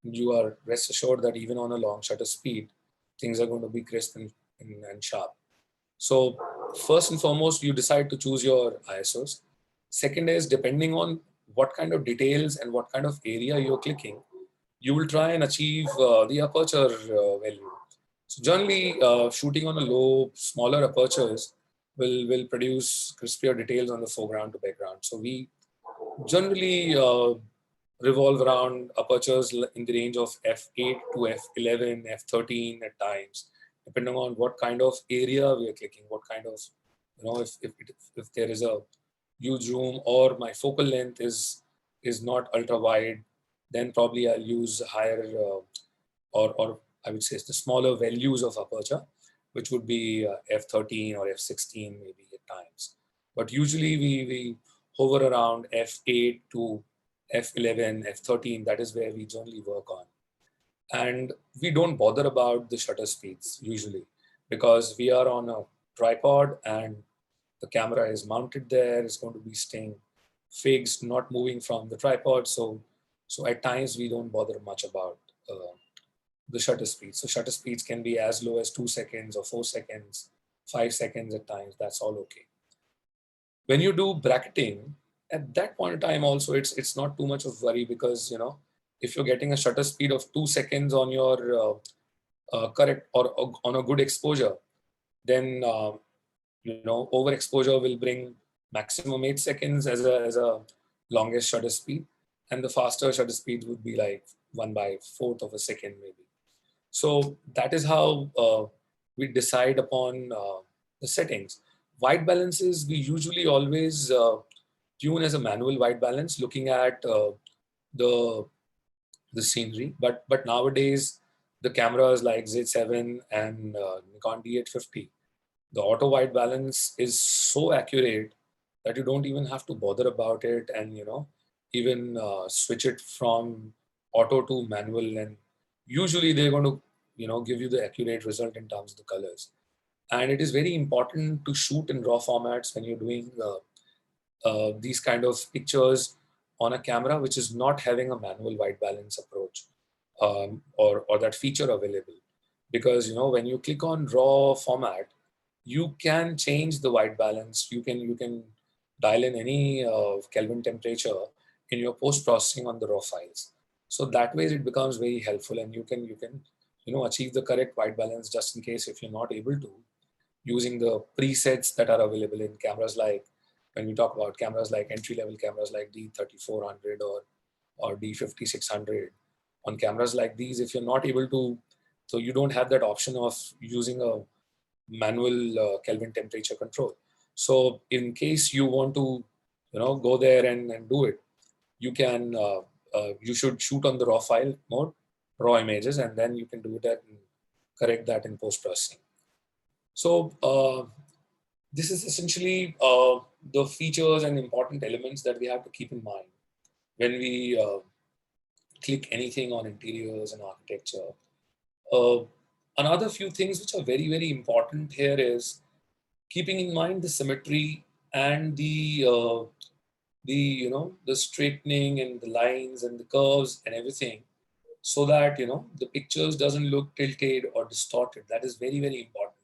you are rest assured that even on a long shutter speed, things are going to be crisp and sharp. So first and foremost, you decide to choose your ISOs. Second is, depending on what kind of details and what kind of area you're clicking, you will try and achieve the aperture value. So generally, shooting on a low, smaller apertures, will produce crispier details on the foreground to background. So we generally revolve around apertures in the range of f8 to f11, f13 at times, depending on what kind of area we are clicking, what kind of, if there is a huge room or my focal length is not ultra wide, then probably I'll use higher or I would say the smaller values of aperture, which would be f13 or f16 maybe at times. But usually we hover around f8 to f11, f13. That is where we generally work on. And we don't bother about the shutter speeds usually because we are on a tripod and the camera is mounted there. It's going to be staying fixed, not moving from the tripod. So at times we don't bother much about the shutter speed. So shutter speeds can be as low as 2 seconds or 4 seconds, 5 seconds at times. That's all okay. When you do bracketing, at that point in time also it's not too much of worry because if you're getting a shutter speed of 2 seconds on your correct or on a good exposure, then overexposure will bring maximum 8 seconds as a longest shutter speed, and the faster shutter speed would be like 1/4 of a second maybe. So that is how we decide upon the settings. White balances, we usually always tune as a manual white balance, looking at the the scenery. But nowadays, the cameras like Z7 and Nikon D850, the auto white balance is so accurate that you don't even have to bother about it, and even switch it from auto to manual, and usually they're going to give you the accurate result in terms of the colors. And it is very important to shoot in raw formats when you're doing these kind of pictures on a camera which is not having a manual white balance approach, or that feature available, because when you click on raw format, you can change the white balance. You can dial in any Kelvin temperature in your post processing on the raw files. So that way it becomes very helpful, and you can achieve the correct white balance just in case if you're not able to, using the presets that are available in cameras, like when we talk about cameras like entry level cameras like D3400 or D5600. On cameras like these, if you're not able to, so you don't have that option of using a manual Kelvin temperature control. So in case you want to, go there and do it, you should shoot on the raw file mode, raw images, and then you can do that and correct that in post processing. So this is essentially the features and important elements that we have to keep in mind when we click anything on interiors and architecture. Another few things which are very, very important here is keeping in mind the symmetry and the straightening and the lines and the curves and everything, so that the pictures doesn't look tilted or distorted. That is very, very important.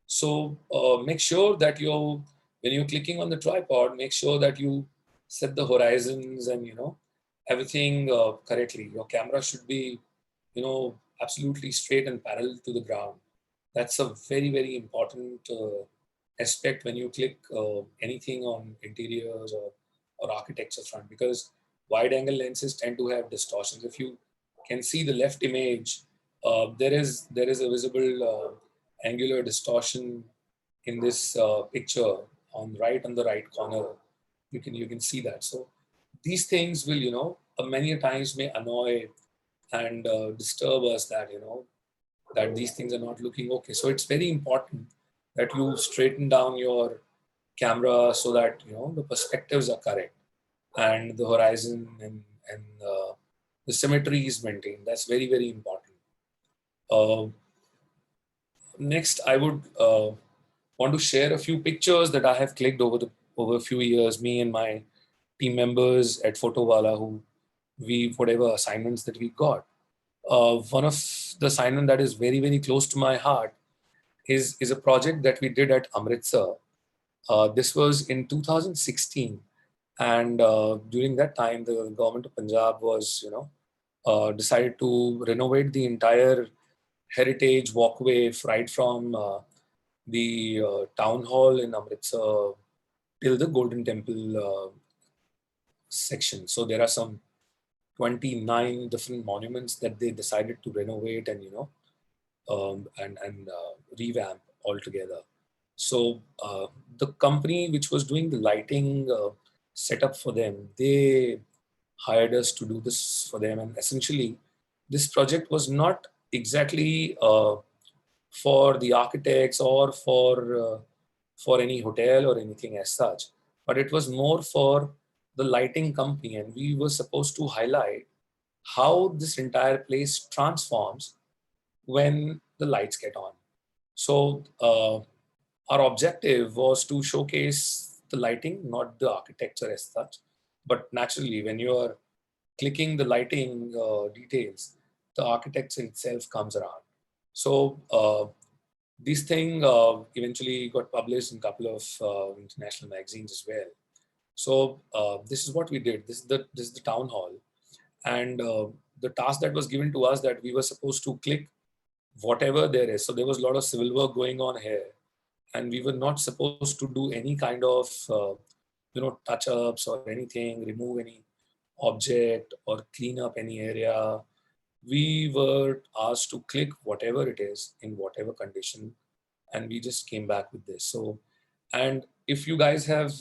So make sure that when you're clicking on the tripod, make sure that you set the horizons and everything correctly. Your camera should be absolutely straight and parallel to the ground. That's a very, very important aspect when you click anything on interiors or architecture front, because wide angle lenses tend to have distortions. If you can see the left image, there is a visible angular distortion in this picture on the right corner. You can see that. So these things will many a times may annoy and disturb us, that these things are not looking okay. So it's very important that you straighten down your camera so that the perspectives are correct and the horizon and the symmetry is maintained. That's very, very important. Next, I would want to share a few pictures that I have clicked over a few years. Me and my team members at Photowala, who whatever assignments that we got. One of the assignment that is very, very close to my heart is a project that we did at Amritsar. This was in 2016, and during that time, the government of Punjab was, decided to renovate the entire heritage walkway right from the town hall in Amritsar till the Golden Temple section. So there are some 29 different monuments that they decided to renovate and revamp altogether. So the company which was doing the lighting setup for them, they hired us to do this for them. And essentially, this project was not exactly for the architects or for any hotel or anything as such, but it was more for the lighting company, and we were supposed to highlight how this entire place transforms when the lights get on. So our objective was to showcase the lighting, not the architecture as such, but naturally when you are clicking the lighting details, the architecture itself comes around. So this thing eventually got published in a couple of international magazines as well. So this is what we did. This is the town hall, and the task that was given to us, that we were supposed to click whatever there is. So there was a lot of civil work going on here, and we were not supposed to do any kind of touch ups or anything, remove any object or clean up any area. We were asked to click whatever it is in whatever condition, and we just came back with this. So, and if you guys have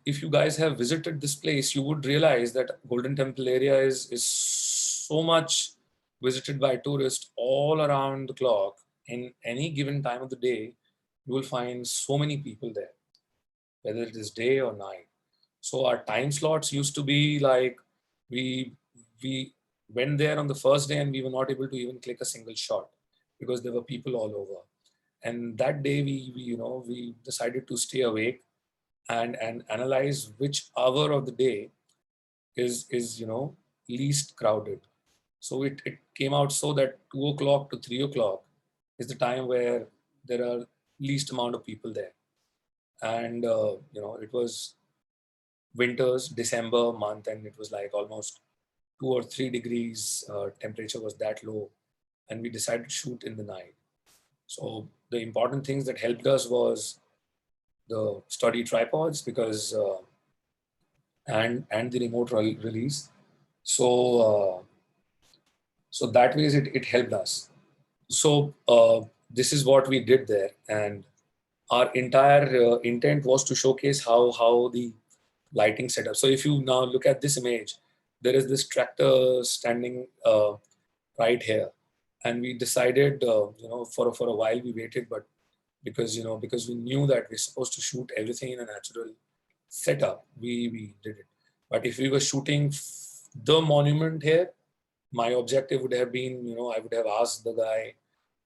if you guys have visited this place, you would realize that Golden Temple area is so much visited by tourists all around the clock. In any given time of the day, you will find so many people there, whether it is day or night. So our time slots used to be like, we we went there on the first day and we were not able to even click a single shot because there were people all over. And that day we decided to stay awake and analyze which hour of the day is least crowded. So it came out so that 2 o'clock to 3 o'clock is the time where there are least amount of people there. And it was winters, December month, and it was like almost 2 or 3 degrees temperature was that low, and we decided to shoot in the night. So the important things that helped us was the sturdy tripods, because and the remote release. So so that ways it helped us. So this is what we did there, and our entire intent was to showcase how the lighting setup. So if you now look at this image, there is this tractor standing right here, and we decided, for a while we waited, but because we knew that we're supposed to shoot everything in a natural setup, we did it. But if we were shooting the monument here, my objective would have been, I would have asked the guy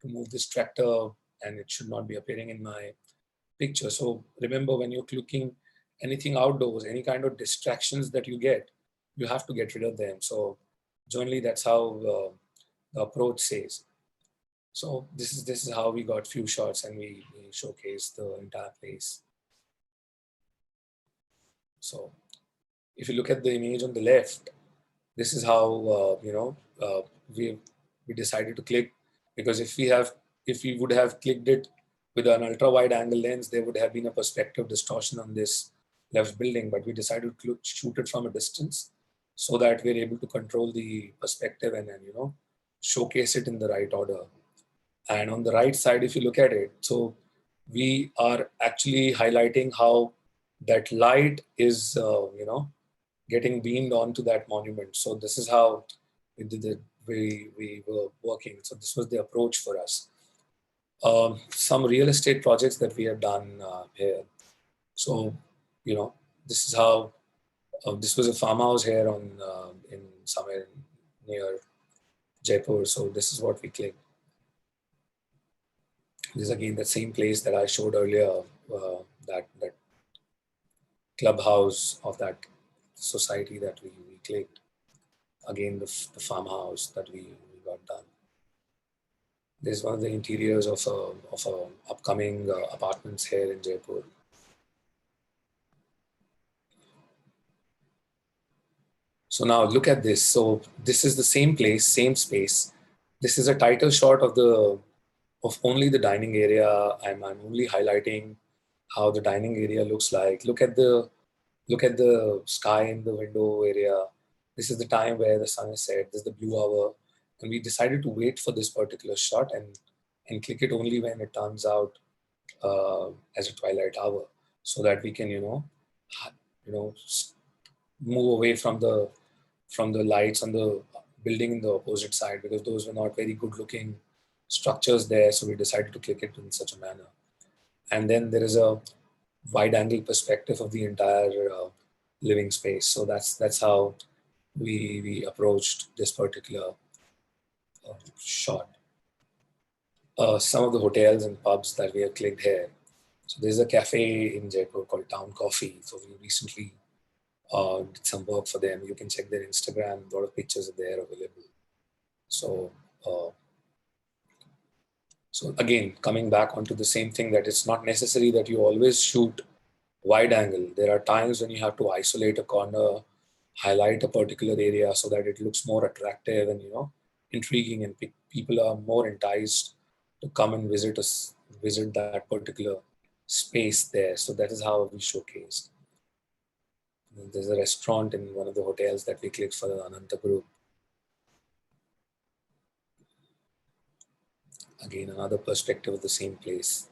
to move this tractor, and it should not be appearing in my picture. So remember, when you're clicking anything outdoors, any kind of distractions that you get, you have to get rid of them. So generally, that's how the approach says. So this is how we got few shots, and we showcased the entire place. So if you look at the image on the left, this is how we decided to click, because if we would have clicked it with an ultra wide angle lens, there would have been a perspective distortion on this left building, but we decided to shoot it from a distance so that we're able to control the perspective and then showcase it in the right order. And on the right side, if you look at it, so we are actually highlighting how that light is getting beamed onto that monument. So this is how we did it. We were working. So this was the approach for us. Some real estate projects that we have done here. So, this is how, this was a farmhouse here in somewhere near Jaipur. So this is what we clicked. This is again the same place that I showed earlier, that clubhouse of that society that we clicked. Again, the farmhouse that we got done. This is one of the interiors of a upcoming apartments here in Jaipur. So now look at this. So this is the same place, same space. This is a title shot of the of only the dining area. I'm only highlighting how the dining area looks like. Look at the sky in the window area. This is the time where the sun is set. This is the blue hour, and we decided to wait for this particular shot and click it only when it turns out as a twilight hour, so that we can you know move away from the lights on the building in the opposite side, because those were not very good looking structures there. So we decided to click it in such a manner. And then there is a wide angle perspective of the entire living space. So that's how we approached this particular shot. Some of the hotels and pubs that we have clicked here. So there's a cafe in Jaipur called Town Coffee. So we recently did some work for them. You can check their Instagram. A lot of pictures are there available. So, so again, coming back onto the same thing, that it's not necessary that you always shoot wide angle. There are times when you have to isolate a corner, highlight a particular area so that it looks more attractive and intriguing, and people are more enticed to come and visit that particular space there. So that is how we showcased. There's a restaurant in one of the hotels that we clicked for the Ananta group. Again, another perspective of the same place.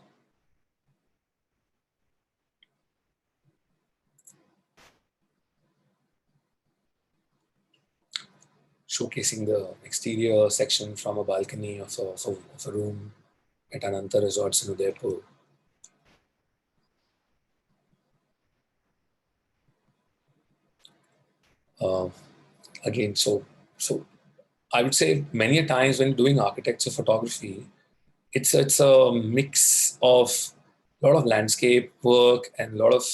Showcasing the exterior section from a balcony of a room at Ananta Resorts in Udaipur. Again, so I would say many a times when doing architecture photography, it's a mix of a lot of landscape work and a lot of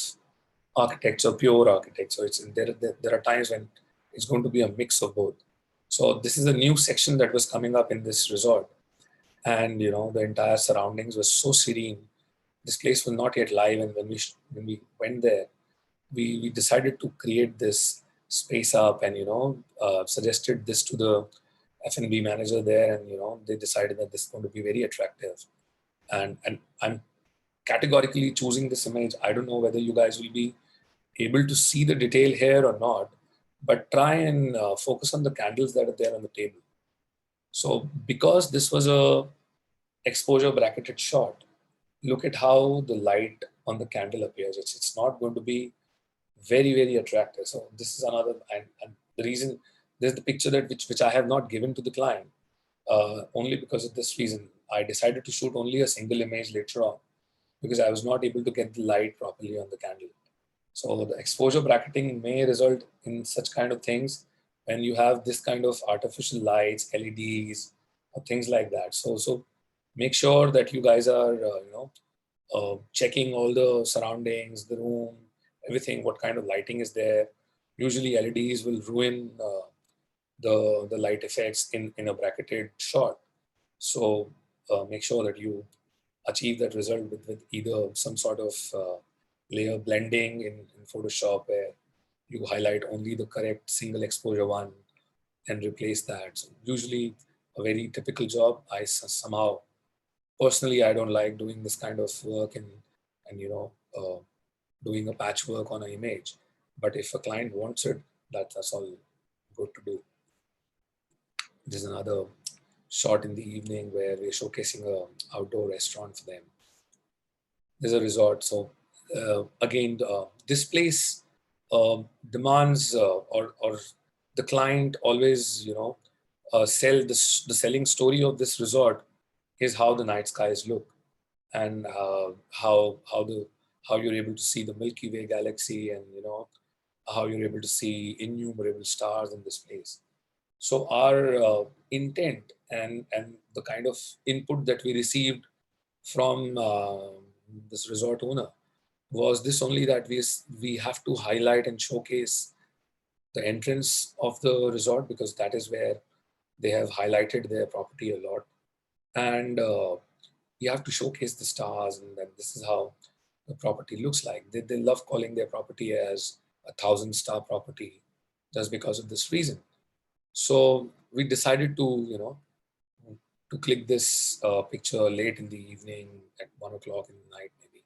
architecture, pure architecture. There are times when it's going to be a mix of both. So this is a new section that was coming up in this resort, and the entire surroundings was so serene. This place was not yet live, and when we went there, we decided to create this space up, and suggested this to the F&B manager there, and they decided that this is going to be very attractive. And I'm categorically choosing this image. I don't know whether you guys will be able to see the detail here or not, but try and focus on the candles that are there on the table. So because this was a exposure bracketed shot, look at how the light on the candle appears. It's not going to be very, very attractive. So this is another, and the reason, there's the picture that which I have not given to the client, only because of this reason. I decided to shoot only a single image later on, because I was not able to get the light properly on the candle. So the exposure bracketing may result in such kind of things when you have this kind of artificial lights, LEDs, or things like that. So make sure that you guys are, checking all the surroundings, the room, everything, what kind of lighting is there. Usually LEDs will ruin the light effects in a bracketed shot. So make sure that you achieve that result with either some sort of layer blending in Photoshop, where you highlight only the correct single exposure one and replace that. So usually a very typical job. Somehow, personally, I don't like doing this kind of work and doing a patchwork on an image. But if a client wants it, that's all good to do. There's another shot in the evening where we're showcasing a outdoor restaurant for them. There's a resort. So again, this place demands or the client always sell this. The selling story of this resort is how the night skies look, and how you're able to see the Milky Way galaxy, and how you're able to see innumerable stars in this place. So our intent and the kind of input that we received from this resort owner was this only, that we have to highlight and showcase the entrance of the resort, because that is where they have highlighted their property a lot, and you have to showcase the stars, and then this is how the property looks like. They love calling their property as a 1,000-star property just because of this reason. So we decided to to click this picture late in the evening at 1 o'clock in the night maybe.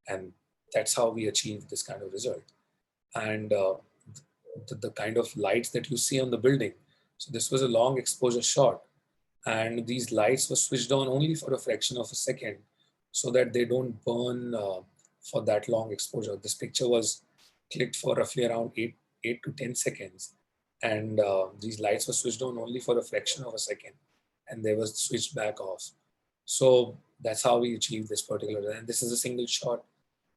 And that's how we achieved this kind of result. And the kind of lights that you see on the building. So this was a long exposure shot, and these lights were switched on only for a fraction of a second so that they don't burn for that long exposure. This picture was clicked for roughly around 8 to 10 seconds, and these lights were switched on only for a fraction of a second, and they were switched back off. So that's how we achieved this particular, and this is a single shot,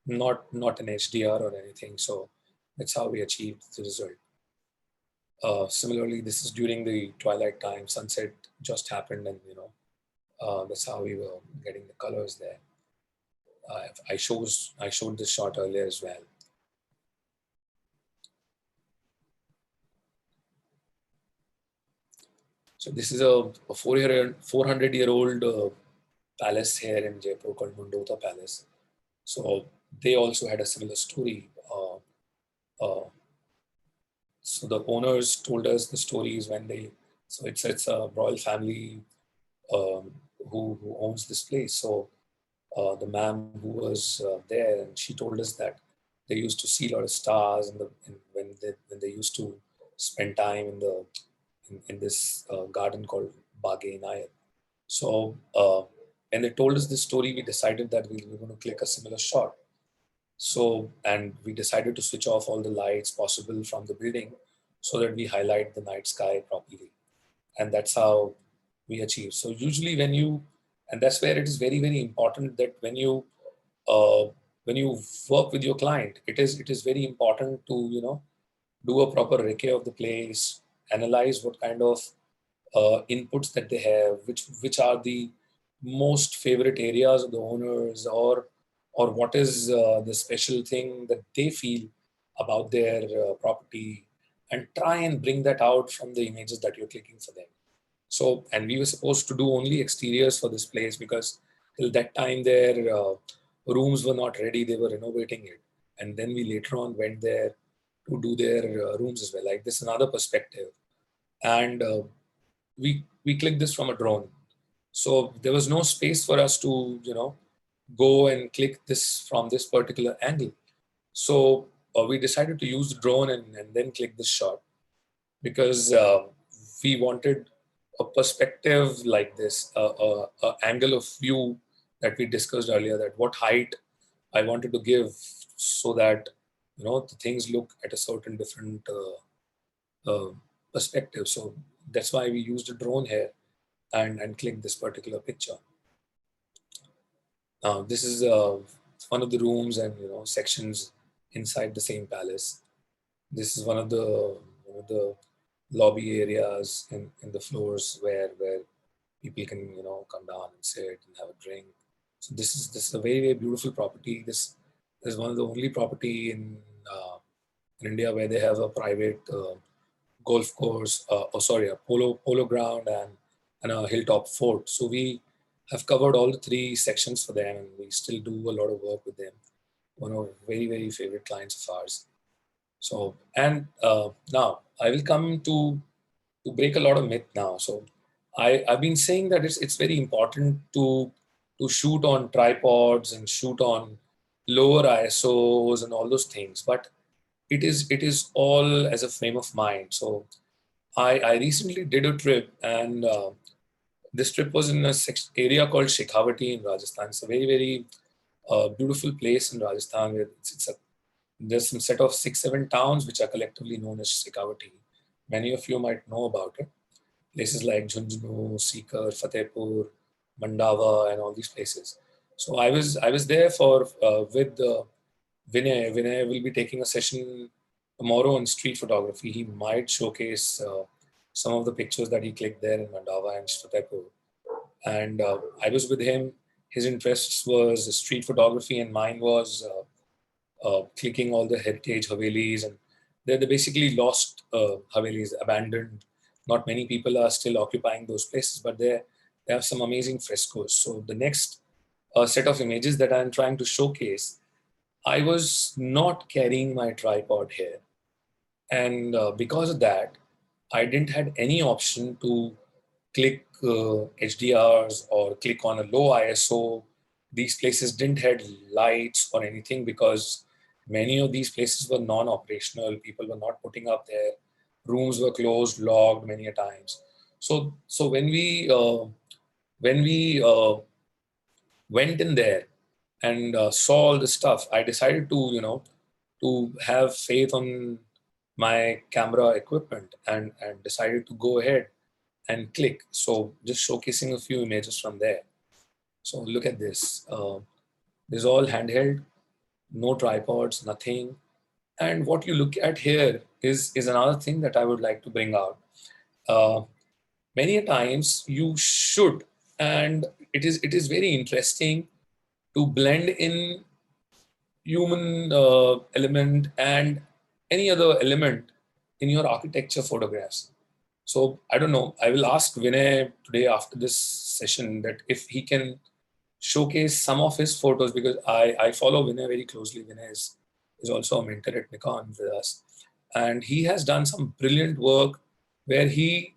not an HDR or anything. So that's how we achieved the result. Similarly, this is during the twilight time. Sunset just happened, and that's how we were getting the colors there. I showed this shot earlier as well. So this is a 400-year-old palace here in Jaipur called Mundota Palace. So they also had a similar story. So the owners told us the stories when so it's a royal family who owns this place. So the ma'am who was there, and she told us that they used to see a lot of stars when they used to spend time in this garden called Baghe-e-Inayat. So when they told us this story, we decided that we were going to click a similar shot. So, and we decided to switch off all the lights possible from the building so that we highlight the night sky properly. And that's how we achieve. So usually and that's where it is very, very important that uh, when you work with your client, it is very important to, do a proper recce of the place, analyze what kind of inputs that they have, which are the most favorite areas of the owners, or what is the special thing that they feel about their property, and try and bring that out from the images that you're clicking for them. So, and we were supposed to do only exteriors for this place because till that time their rooms were not ready. They were renovating it. And then we later on went there to do their rooms as well. Like this, another perspective. And we clicked this from a drone. So there was no space for us to, go and click this from this particular angle. So we decided to use the drone and then click this shot because we wanted a perspective like this, a angle of view that we discussed earlier, that what height I wanted to give so that, the things look at a certain different perspective. So that's why we used a drone here and clicked this particular picture. Now, this is one of the rooms and sections inside the same palace. This is one of the lobby areas in the floors where people can come down and sit and have a drink. So this is a very, very beautiful property. This is one of the only property in India where they have a private golf course, a polo ground and a hilltop fort. So we have covered all the three sections for them, and we still do a lot of work with them. One of very, very favorite clients of ours. So, and now I will come to break a lot of myth now. So I've been saying that it's very important to shoot on tripods and shoot on lower ISOs and all those things, but it is all as a frame of mind. So I recently did a trip, and this trip was in a area called Shekhawati in Rajasthan. It's a very, very beautiful place in Rajasthan. There's some set of 6, 7 towns which are collectively known as Shekhawati. Many of you might know about it. Places like Jhunjhunu, Sikar, Fatehpur, Mandava, and all these places. So I was there for with Vinay. Vinay will be taking a session tomorrow on street photography. He might showcase some of the pictures that he clicked there in Mandava and Fatehpur. And I was with him. His interests was street photography, and mine was clicking all the heritage Havelis, and they're basically lost Havelis, abandoned. Not many people are still occupying those places, but they have some amazing frescoes. So the next set of images that I'm trying to showcase, I was not carrying my tripod here, and because of that, I didn't had any option to click HDRs or click on a low ISO. These places didn't have lights or anything because many of these places were non-operational. People were not putting up there. Rooms were closed, locked many a times. So when we went in there and saw all the stuff, I decided to to have faith on my camera equipment and decided to go ahead and click. So just showcasing a few images from there. So look at this. This is all handheld, no tripods, nothing. And what you look at here is another thing that I would like to bring out. Uh, Many a times you should, and it is very interesting to blend in human element and any other element in your architecture photographs. So I don't know. I will ask Vinay today after this session that if he can showcase some of his photos, because I follow Vinay very closely. Vinay is also a mentor at Nikon with us. And he has done some brilliant work where he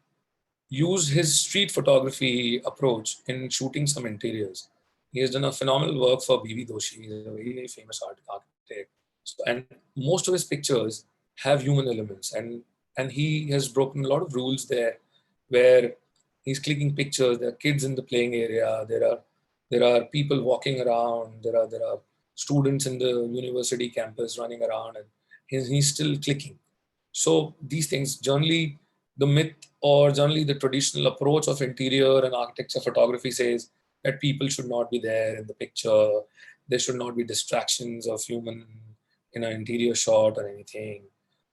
used his street photography approach in shooting some interiors. He has done a phenomenal work for B.V. Doshi. He's a very, very famous architect. So, and most of his pictures have human elements, and he has broken a lot of rules there, where he's clicking pictures. There are kids in the playing area. There are people walking around. There are students in the university campus running around, and he's still clicking. So these things, generally, the myth or generally the traditional approach of interior and architecture photography says that people should not be there in the picture. There should not be distractions of human in an interior shot or anything.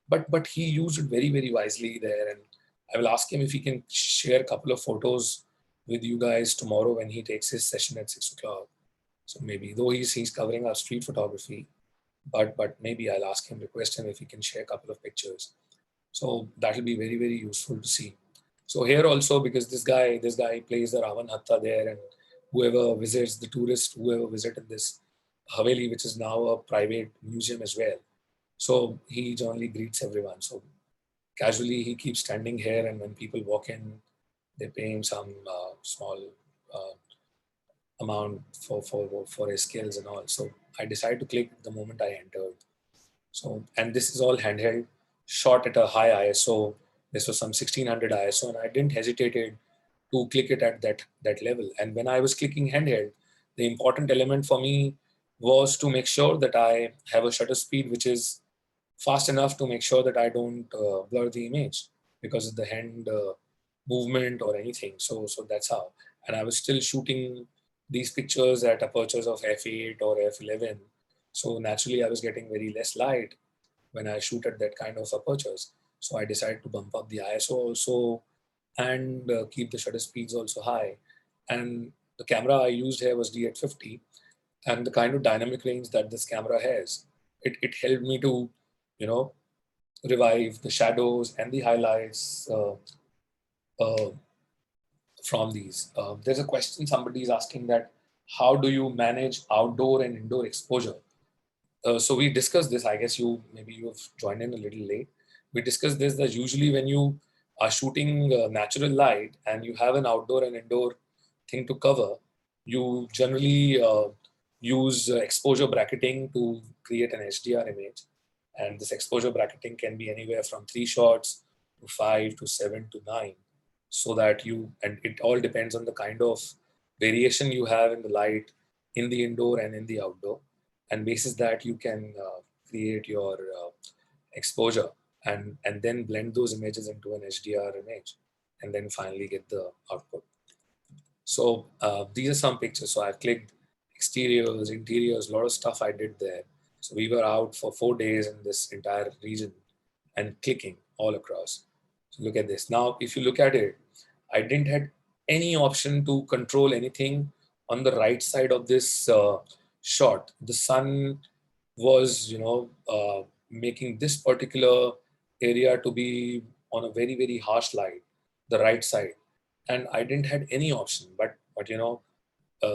But he used it very, very wisely there. And I will ask him if he can share a couple of photos with you guys tomorrow when he takes his session at 6 o'clock. So maybe, though he's covering our street photography, but maybe I'll ask him, request him if he can share a couple of pictures. So that will be very, very useful to see. So here also, because this guy plays the Ravan Hatta there, and whoever visits, the tourists, whoever visited this Haveli, which is now a private museum as well. So he generally greets everyone. So casually he keeps standing here, and when people walk in, they pay him some small uh, amount for his skills and all. So I decided to click the moment I entered. So, and this is all handheld, shot at a high ISO. This was some 1600 ISO, and I didn't hesitate to click it at that level. And when I was clicking handheld, the important element for me was to make sure that I have a shutter speed which is fast enough to make sure that I don't blur the image because of the hand movement or anything. So that's how. And I was still shooting these pictures at apertures of f8 or f11. So naturally, I was getting very less light when I shoot at that kind of apertures. So I decided to bump up the ISO also and keep the shutter speeds also high. And the camera I used here was D850, and the kind of dynamic range that this camera has, it helped me to, you know, revive the shadows and the highlights uh, from these. There's a question somebody is asking that how do you manage outdoor and indoor exposure? So we discussed this. I guess maybe you have joined in a little late. We discussed this that usually when you are shooting natural light and you have an outdoor and indoor thing to cover, you generally use exposure bracketing to create an HDR image. And this exposure bracketing can be anywhere from 3 shots to 5 to 7 to 9, so that and it all depends on the kind of variation you have in the light in the indoor and in the outdoor, and basis that you can create your exposure and then blend those images into an HDR image and then finally get the output. So these are some pictures. So I've clicked exteriors, interiors, a lot of stuff I did there. So we were out for 4 days in this entire region and clicking all across. So look at this. Now, if you look at it, I didn't have any option to control anything on the right side of this shot. The sun was, making this particular area to be on a very, very harsh light, the right side. And I didn't have any option, but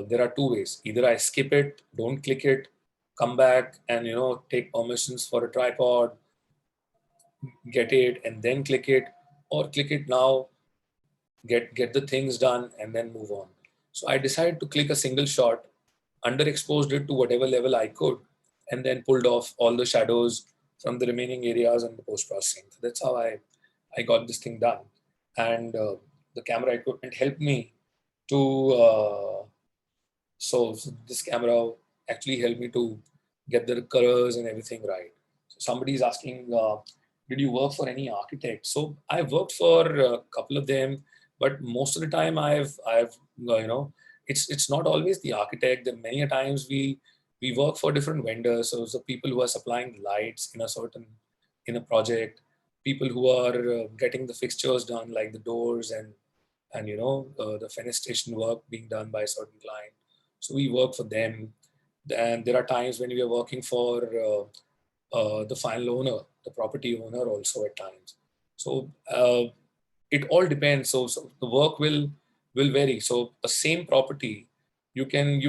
there are two ways. Either I skip it, don't click it, come back and, take permissions for a tripod, get it and then click it, or click it now, get the things done, and then move on. So I decided to click a single shot, underexposed it to whatever level I could, and then pulled off all the shadows from the remaining areas and the post-processing. So that's how I got this thing done. And the camera equipment helped me to, so this camera actually helped me to get the colors and everything right. So somebody is asking, did you work for any architect? So I worked for a couple of them, but most of the time I've it's not always the architect. There many a times we work for different vendors. So the people who are supplying the lights in a project, people who are getting the fixtures done like the doors and the fenestration work being done by a certain client. So we work for them. And there are times when we are working for the final owner, the property owner also at times. So it all depends. So the work will vary. So a same property, you can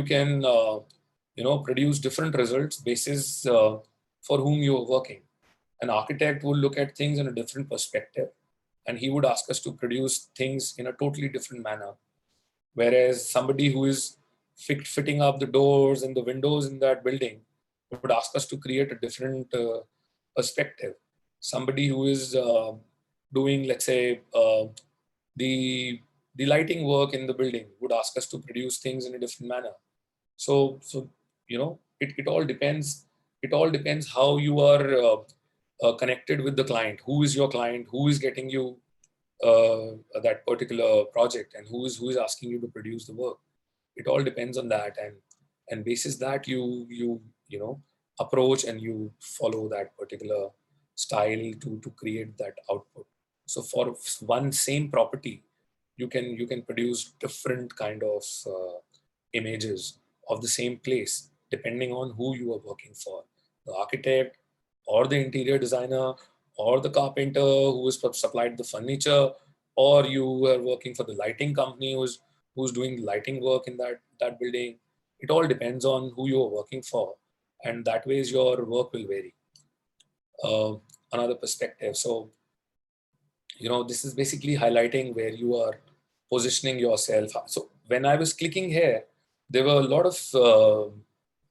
produce different results basis for whom you are working. An architect will look at things in a different perspective, and he would ask us to produce things in a totally different manner. Whereas somebody who is fitting up the doors and the windows in that building would ask us to create a different perspective. Somebody who is doing, let's say, the the lighting work in the building would ask us to produce things in a different manner. So it all depends. It all depends how you are connected with the client. Who is your client? Who is getting you that particular project, and who is asking you to produce the work? It all depends on that, and basis that you approach and you follow that particular style to create that output. So for one same property, you can produce different kind of images of the same place depending on who you are working for, the architect or the interior designer or the carpenter who has supplied the furniture, or you are working for the lighting company who's doing lighting work in that building. It all depends on who you are working for, and that ways your work will vary. Another perspective. So this is basically highlighting where you are positioning yourself. So when I was clicking here, there were a lot of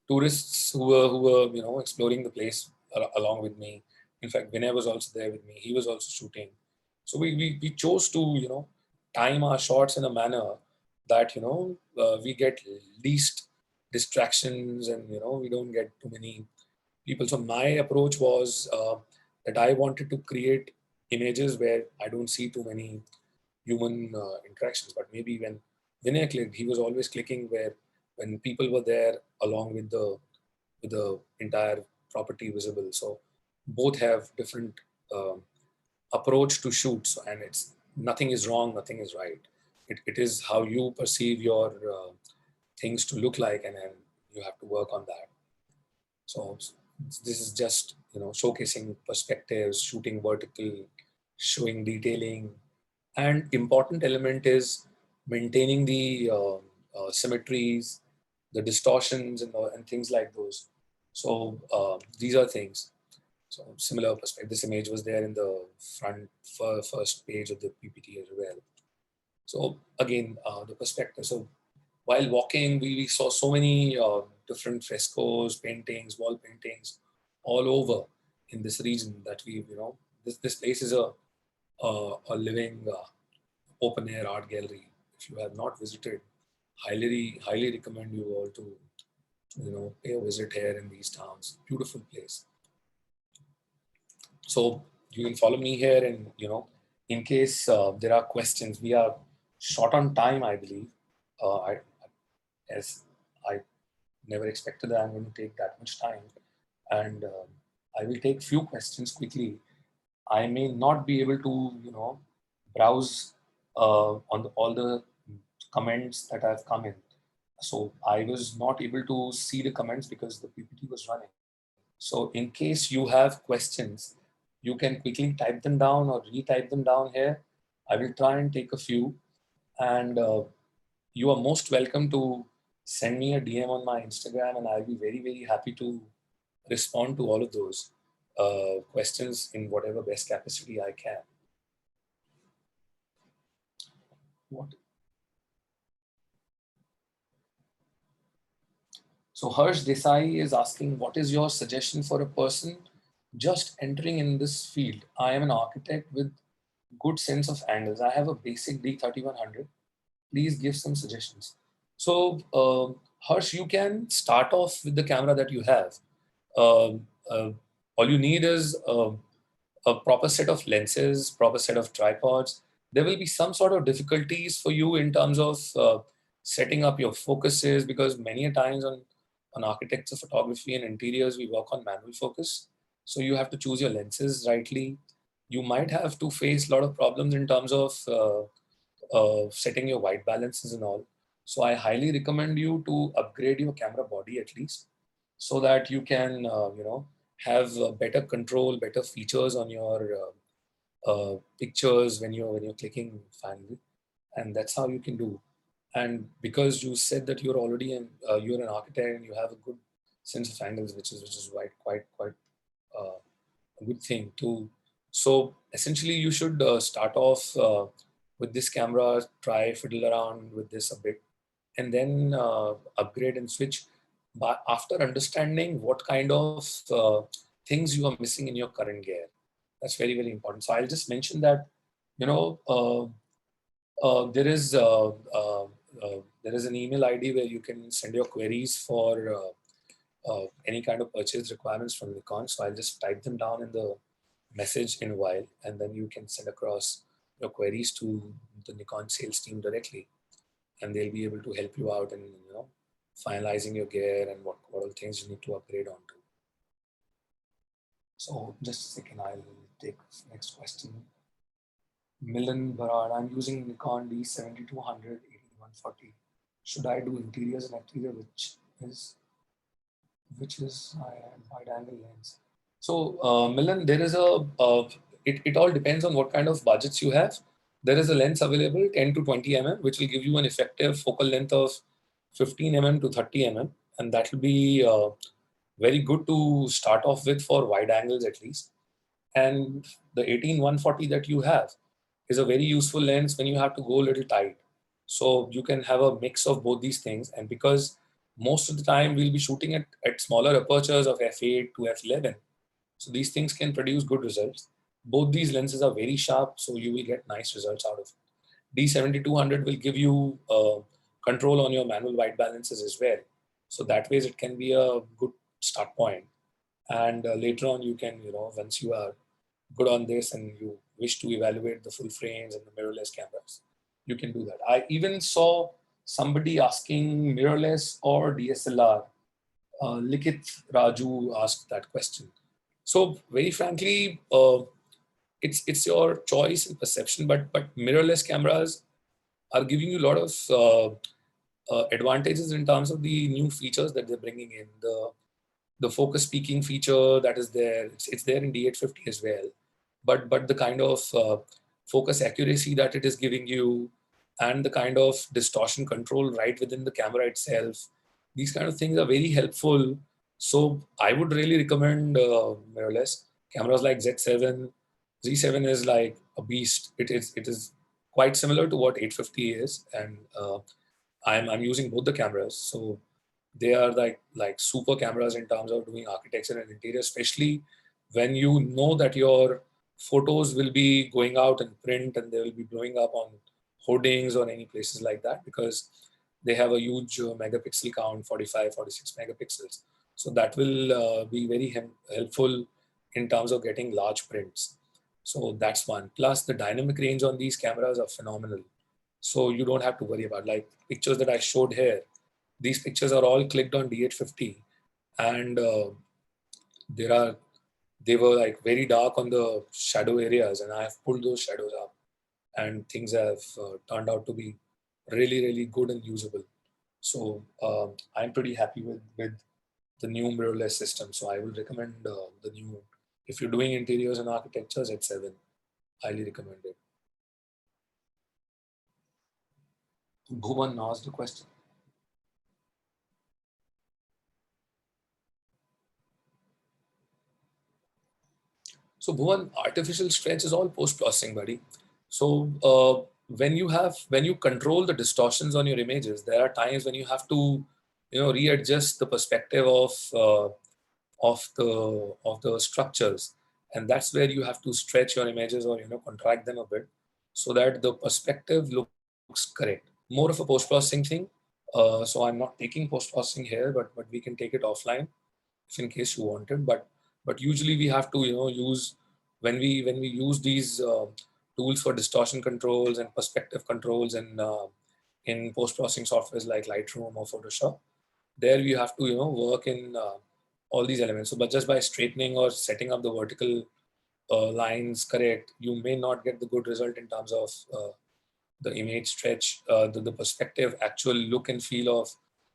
tourists who were exploring the place along with me. In fact, Vinay was also there with me. He was also shooting. So we chose to time our shots in a manner that we get least distractions, and we don't get too many people. So my approach was that I wanted to create images where I don't see too many human interactions. But maybe when Vinay clicked, he was always clicking where when people were there along with the entire property visible. So both have different approach to shoots, and it's nothing is wrong, nothing is right. It is how you perceive your things to look like, and then you have to work on that. So this is just showcasing perspectives, shooting vertical, showing detailing, and important element is maintaining the symmetries, the distortions, and things like those. So these are things. So similar perspective. This image was there in the front first page of the PPT as well. So again, the perspective. So while walking, we saw so many different frescoes, paintings, wall paintings, all over in this region that this place is a living open air art gallery. If you have not visited, highly recommend you all to pay a visit here in these towns. Beautiful place. So you can follow me here, and in case there are questions, we are short on time, I believe. As I never expected that I'm going to take that much time, and I will take few questions quickly. I may not be able to browse on all the comments that have come in. So I was not able to see the comments because the PPT was running. So in case you have questions, you can quickly type them down or retype them down here. I will try and take a few, and you are most welcome to send me a DM on my Instagram, and I'll be very, very happy to respond to all of those questions in whatever best capacity I can. What? So Harsh Desai is asking, what is your suggestion for a person just entering in this field? I am an architect with good sense of angles. I have a basic D3100. Please give some suggestions. So Harsh, you can start off with the camera that you have. Um, uh, all you need is a proper set of lenses, proper set of tripods. There will be some sort of difficulties for you in terms of setting up your focuses, because many a times on architecture, photography and interiors, we work on manual focus. So you have to choose your lenses rightly. You might have to face a lot of problems in terms of setting your white balances and all. So I highly recommend you to upgrade your camera body at least, so that you can have better control, better features on your pictures when you're clicking finally, and that's how you can do. And because you said that you're an architect and you have a good sense of angles, which is quite uh, a good thing too. So essentially, you should start off with this camera, try fiddle around with this a bit, and then upgrade and switch. But after understanding what kind of things you are missing in your current gear, that's very very important. So I'll just mention that you know there is an email ID where you can send your queries for any kind of purchase requirements from Nikon. So I'll just type them down in the message in a while, and then you can send across your queries to the Nikon sales team directly, and they'll be able to help you out in finalizing your gear and what all things you need to upgrade onto. So just a second, I'll take next question. Milan Barad, I'm using Nikon D7200 140. Should I do interiors and exterior, which is wide angle lens? So Milan, there is it all depends on what kind of budgets you have. There is a lens available 10 to 20 mm, which will give you an effective focal length of 15 mm to 30 mm, and that will be very good to start off with for wide angles at least. And the 18-140 that you have is a very useful lens when you have to go a little tight. So you can have a mix of both these things. And because most of the time we'll be shooting at smaller apertures of f8 to f11, so these things can produce good results. Both these lenses are very sharp, so you will get nice results out of it. D7200 will give you control on your manual white balances as well. So that ways it can be a good start point. And later on, you can, once you are good on this and you wish to evaluate the full frames and the mirrorless cameras, you can do that. I even saw somebody asking mirrorless or DSLR. Likith Raju asked that question. So very frankly, it's your choice and perception, but mirrorless cameras are giving you a lot of advantages in terms of the new features that they're bringing in. The focus peaking feature that is there, it's there in D850 as well. But the kind of focus accuracy that it is giving you, and the kind of distortion control right within the camera itself, these kind of things are very helpful. So I would really recommend mirrorless cameras like Z7. Z7 is like a beast. It is quite similar to what 850 is, and I'm using both the cameras. So they are like super cameras in terms of doing architecture and interior, especially when you know that your photos will be going out in print and they will be blowing up on hoardings or any places like that, because they have a huge megapixel count, 45 46 megapixels. So that will be very helpful in terms of getting large prints. So that's one. Plus the dynamic range on these cameras are phenomenal. So you don't have to worry about, like, pictures that I showed here. These pictures are all clicked on D850, and there are they were like very dark on the shadow areas, and I have pulled those shadows up, and things have turned out to be really really good and usable. So I'm pretty happy with the new mirrorless system. So I will recommend the new, if you're doing interiors and architectures at 7, highly recommend it. Bhuvan asked the question. So Bhuvan, artificial stretch is all post-processing, buddy. So when you control the distortions on your images, there are times when you have to, readjust the perspective of the structures, and that's where you have to stretch your images or contract them a bit so that the perspective looks correct. More of a post-processing thing. So I'm not taking post-processing here, but we can take it offline if in case you wanted. But usually we have to use when we use these tools for distortion controls and perspective controls in post-processing softwares like Lightroom or Photoshop. There we have to work in all these elements. So, but just by straightening or setting up the vertical lines correct, you may not get the good result in terms of the image stretch, the perspective, actual look and feel of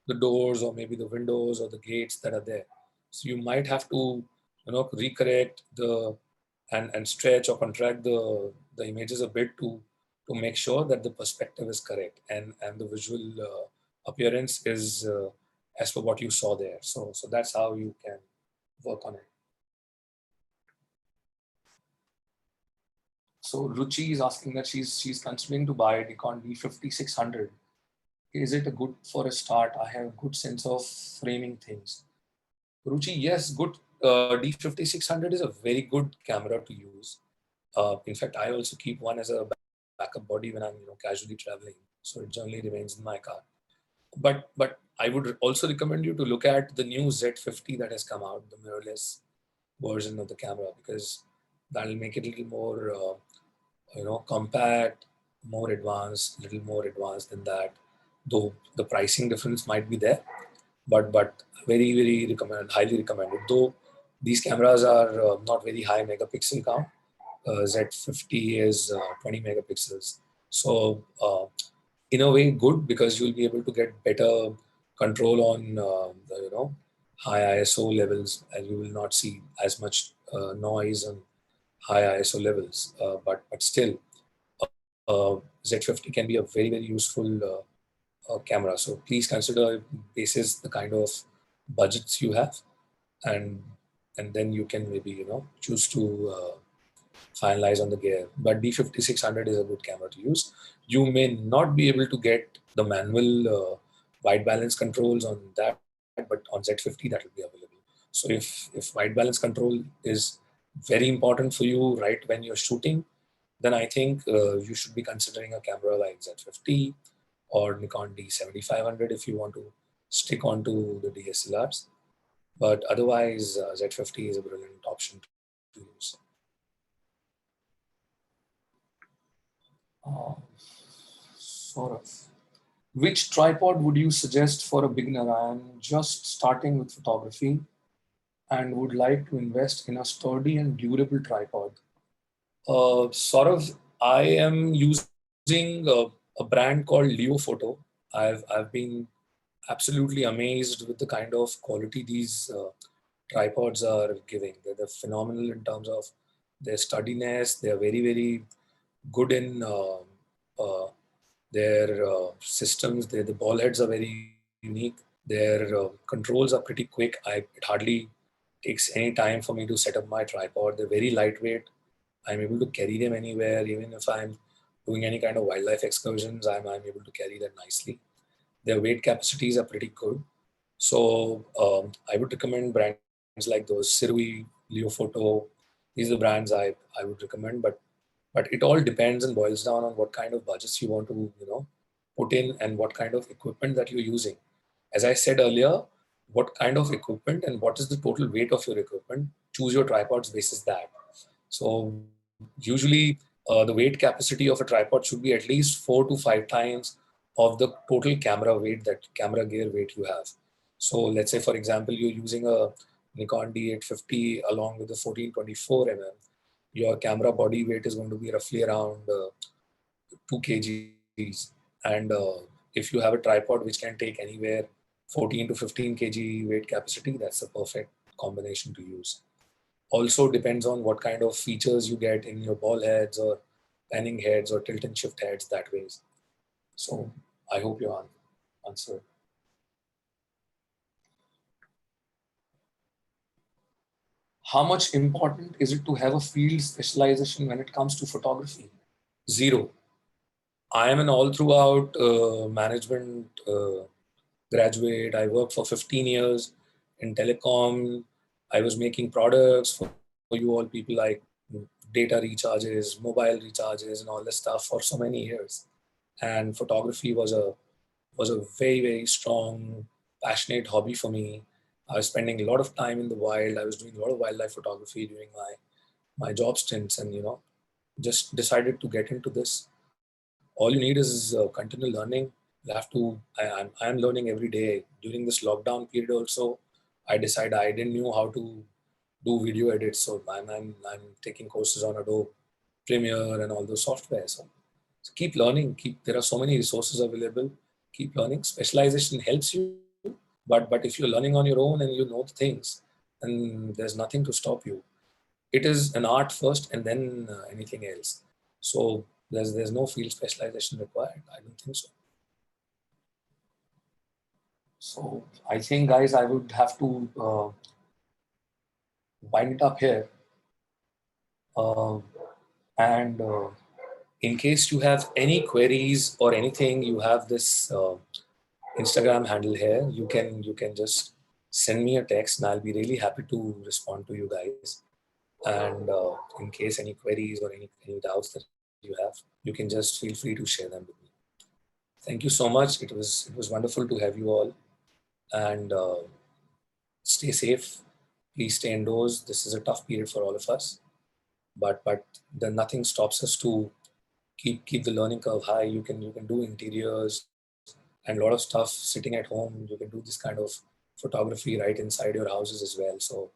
the doors or maybe the windows or the gates that are there. So you might have to, recorrect the and stretch or contract the images a bit to make sure that the perspective is correct and the visual appearance is as per what you saw there. So that's how you can work on it. So Ruchi is asking that she's considering to buy a Nikon D5600. Is it a good for a start? I have a good sense of framing things. Ruchi, yes, good. D5600 is a very good camera to use. In fact, I also keep one as a backup body when I'm casually traveling, so it generally remains in my car. But I would also recommend you to look at the new Z50 that has come out, the mirrorless version of the camera, because that'll make it a little more compact, more advanced, little more advanced than that. Though the pricing difference might be there, but very highly recommended. Though these cameras are not very high megapixel count. Z50 is 20 megapixels. So in a way, good, because you'll be able to get better control on the high ISO levels, and you will not see as much noise on high ISO levels. But still, Z50 can be a very useful camera. So please consider basis the kind of budgets you have, and then you can maybe choose to finalize on the gear. But D5600 is a good camera to use. You may not be able to get the manual white balance controls on that, but on Z50 that will be available. So if white balance control is very important for you right when you're shooting, then I think you should be considering a camera like Z50 or Nikon D7500 if you want to stick on to the DSLRs. But otherwise, Z50 is a brilliant option to use. Uh, sort of. Which tripod would you suggest for a beginner? I am just starting with photography and would like to invest in a sturdy and durable tripod. I am using a brand called Leo Photo. I've been absolutely amazed with the kind of quality these tripods are giving. They're phenomenal in terms of their sturdiness. They are very good in their systems. The ball heads are very unique. Their controls are pretty quick. It hardly takes any time for me to set up my tripod. They're very lightweight. I'm able to carry them anywhere, even if I'm doing any kind of wildlife excursions. I'm able to carry them nicely. Their weight capacities are pretty good. So I would recommend brands like those, Sirui, Leofoto. These are the brands I would recommend. But it all depends and boils down on what kind of budgets you want to put in and what kind of equipment that you're using. As I said earlier, what kind of equipment and what is the total weight of your equipment. Choose your tripods basis that. So usually the weight capacity of a tripod should be at least 4 to 5 times of the total camera weight, that camera gear weight you have. So let's say, for example, you're using a Nikon D850 along with the 1424 mm. Your camera body weight is going to be roughly around 2 kgs. And if you have a tripod which can take anywhere 14 to 15 kg weight capacity, that's a perfect combination to use. Also depends on what kind of features you get in your ball heads or panning heads or tilt and shift heads that ways. So I hope you answered. How much important is it to have a field specialization when it comes to photography? Zero. I am an all throughout management graduate. I worked for 15 years in telecom. I was making products for you all people like data recharges, mobile recharges, and all this stuff for so many years. And photography was a very strong, passionate hobby for me. I was spending a lot of time in the wild. I was doing a lot of wildlife photography during my job stints, and just decided to get into this. All you need is continual learning. You have to. I'm learning every day. During this lockdown period, also, I decided I didn't know how to do video edits, so I'm taking courses on Adobe Premiere and all those software. So keep learning. There are so many resources available. Keep learning. Specialization helps you, but if you're learning on your own and you know the things, then there's nothing to stop you. It is an art first, and then anything else. So there's no field specialization required. I don't think so. So I think, guys, I would have to wind it up here. Uh, and in case you have any queries or anything, you have this Instagram handle here. You can just send me a text, and I'll be really happy to respond to you guys. And in case any queries or any doubts that you have, you can just feel free to share them with me. Thank you so much. It was wonderful to have you all, and stay safe. Please stay indoors. This is a tough period for all of us, but then nothing stops us to keep the learning curve high. You can do interiors and a lot of stuff sitting at home. You can do this kind of photography right inside your houses as well. So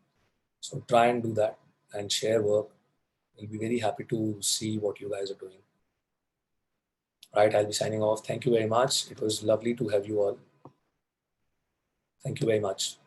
try and do that and share work. We'll be very happy to see what you guys are doing. Right, I'll be signing off. Thank you very much. It was lovely to have you all. Thank you very much.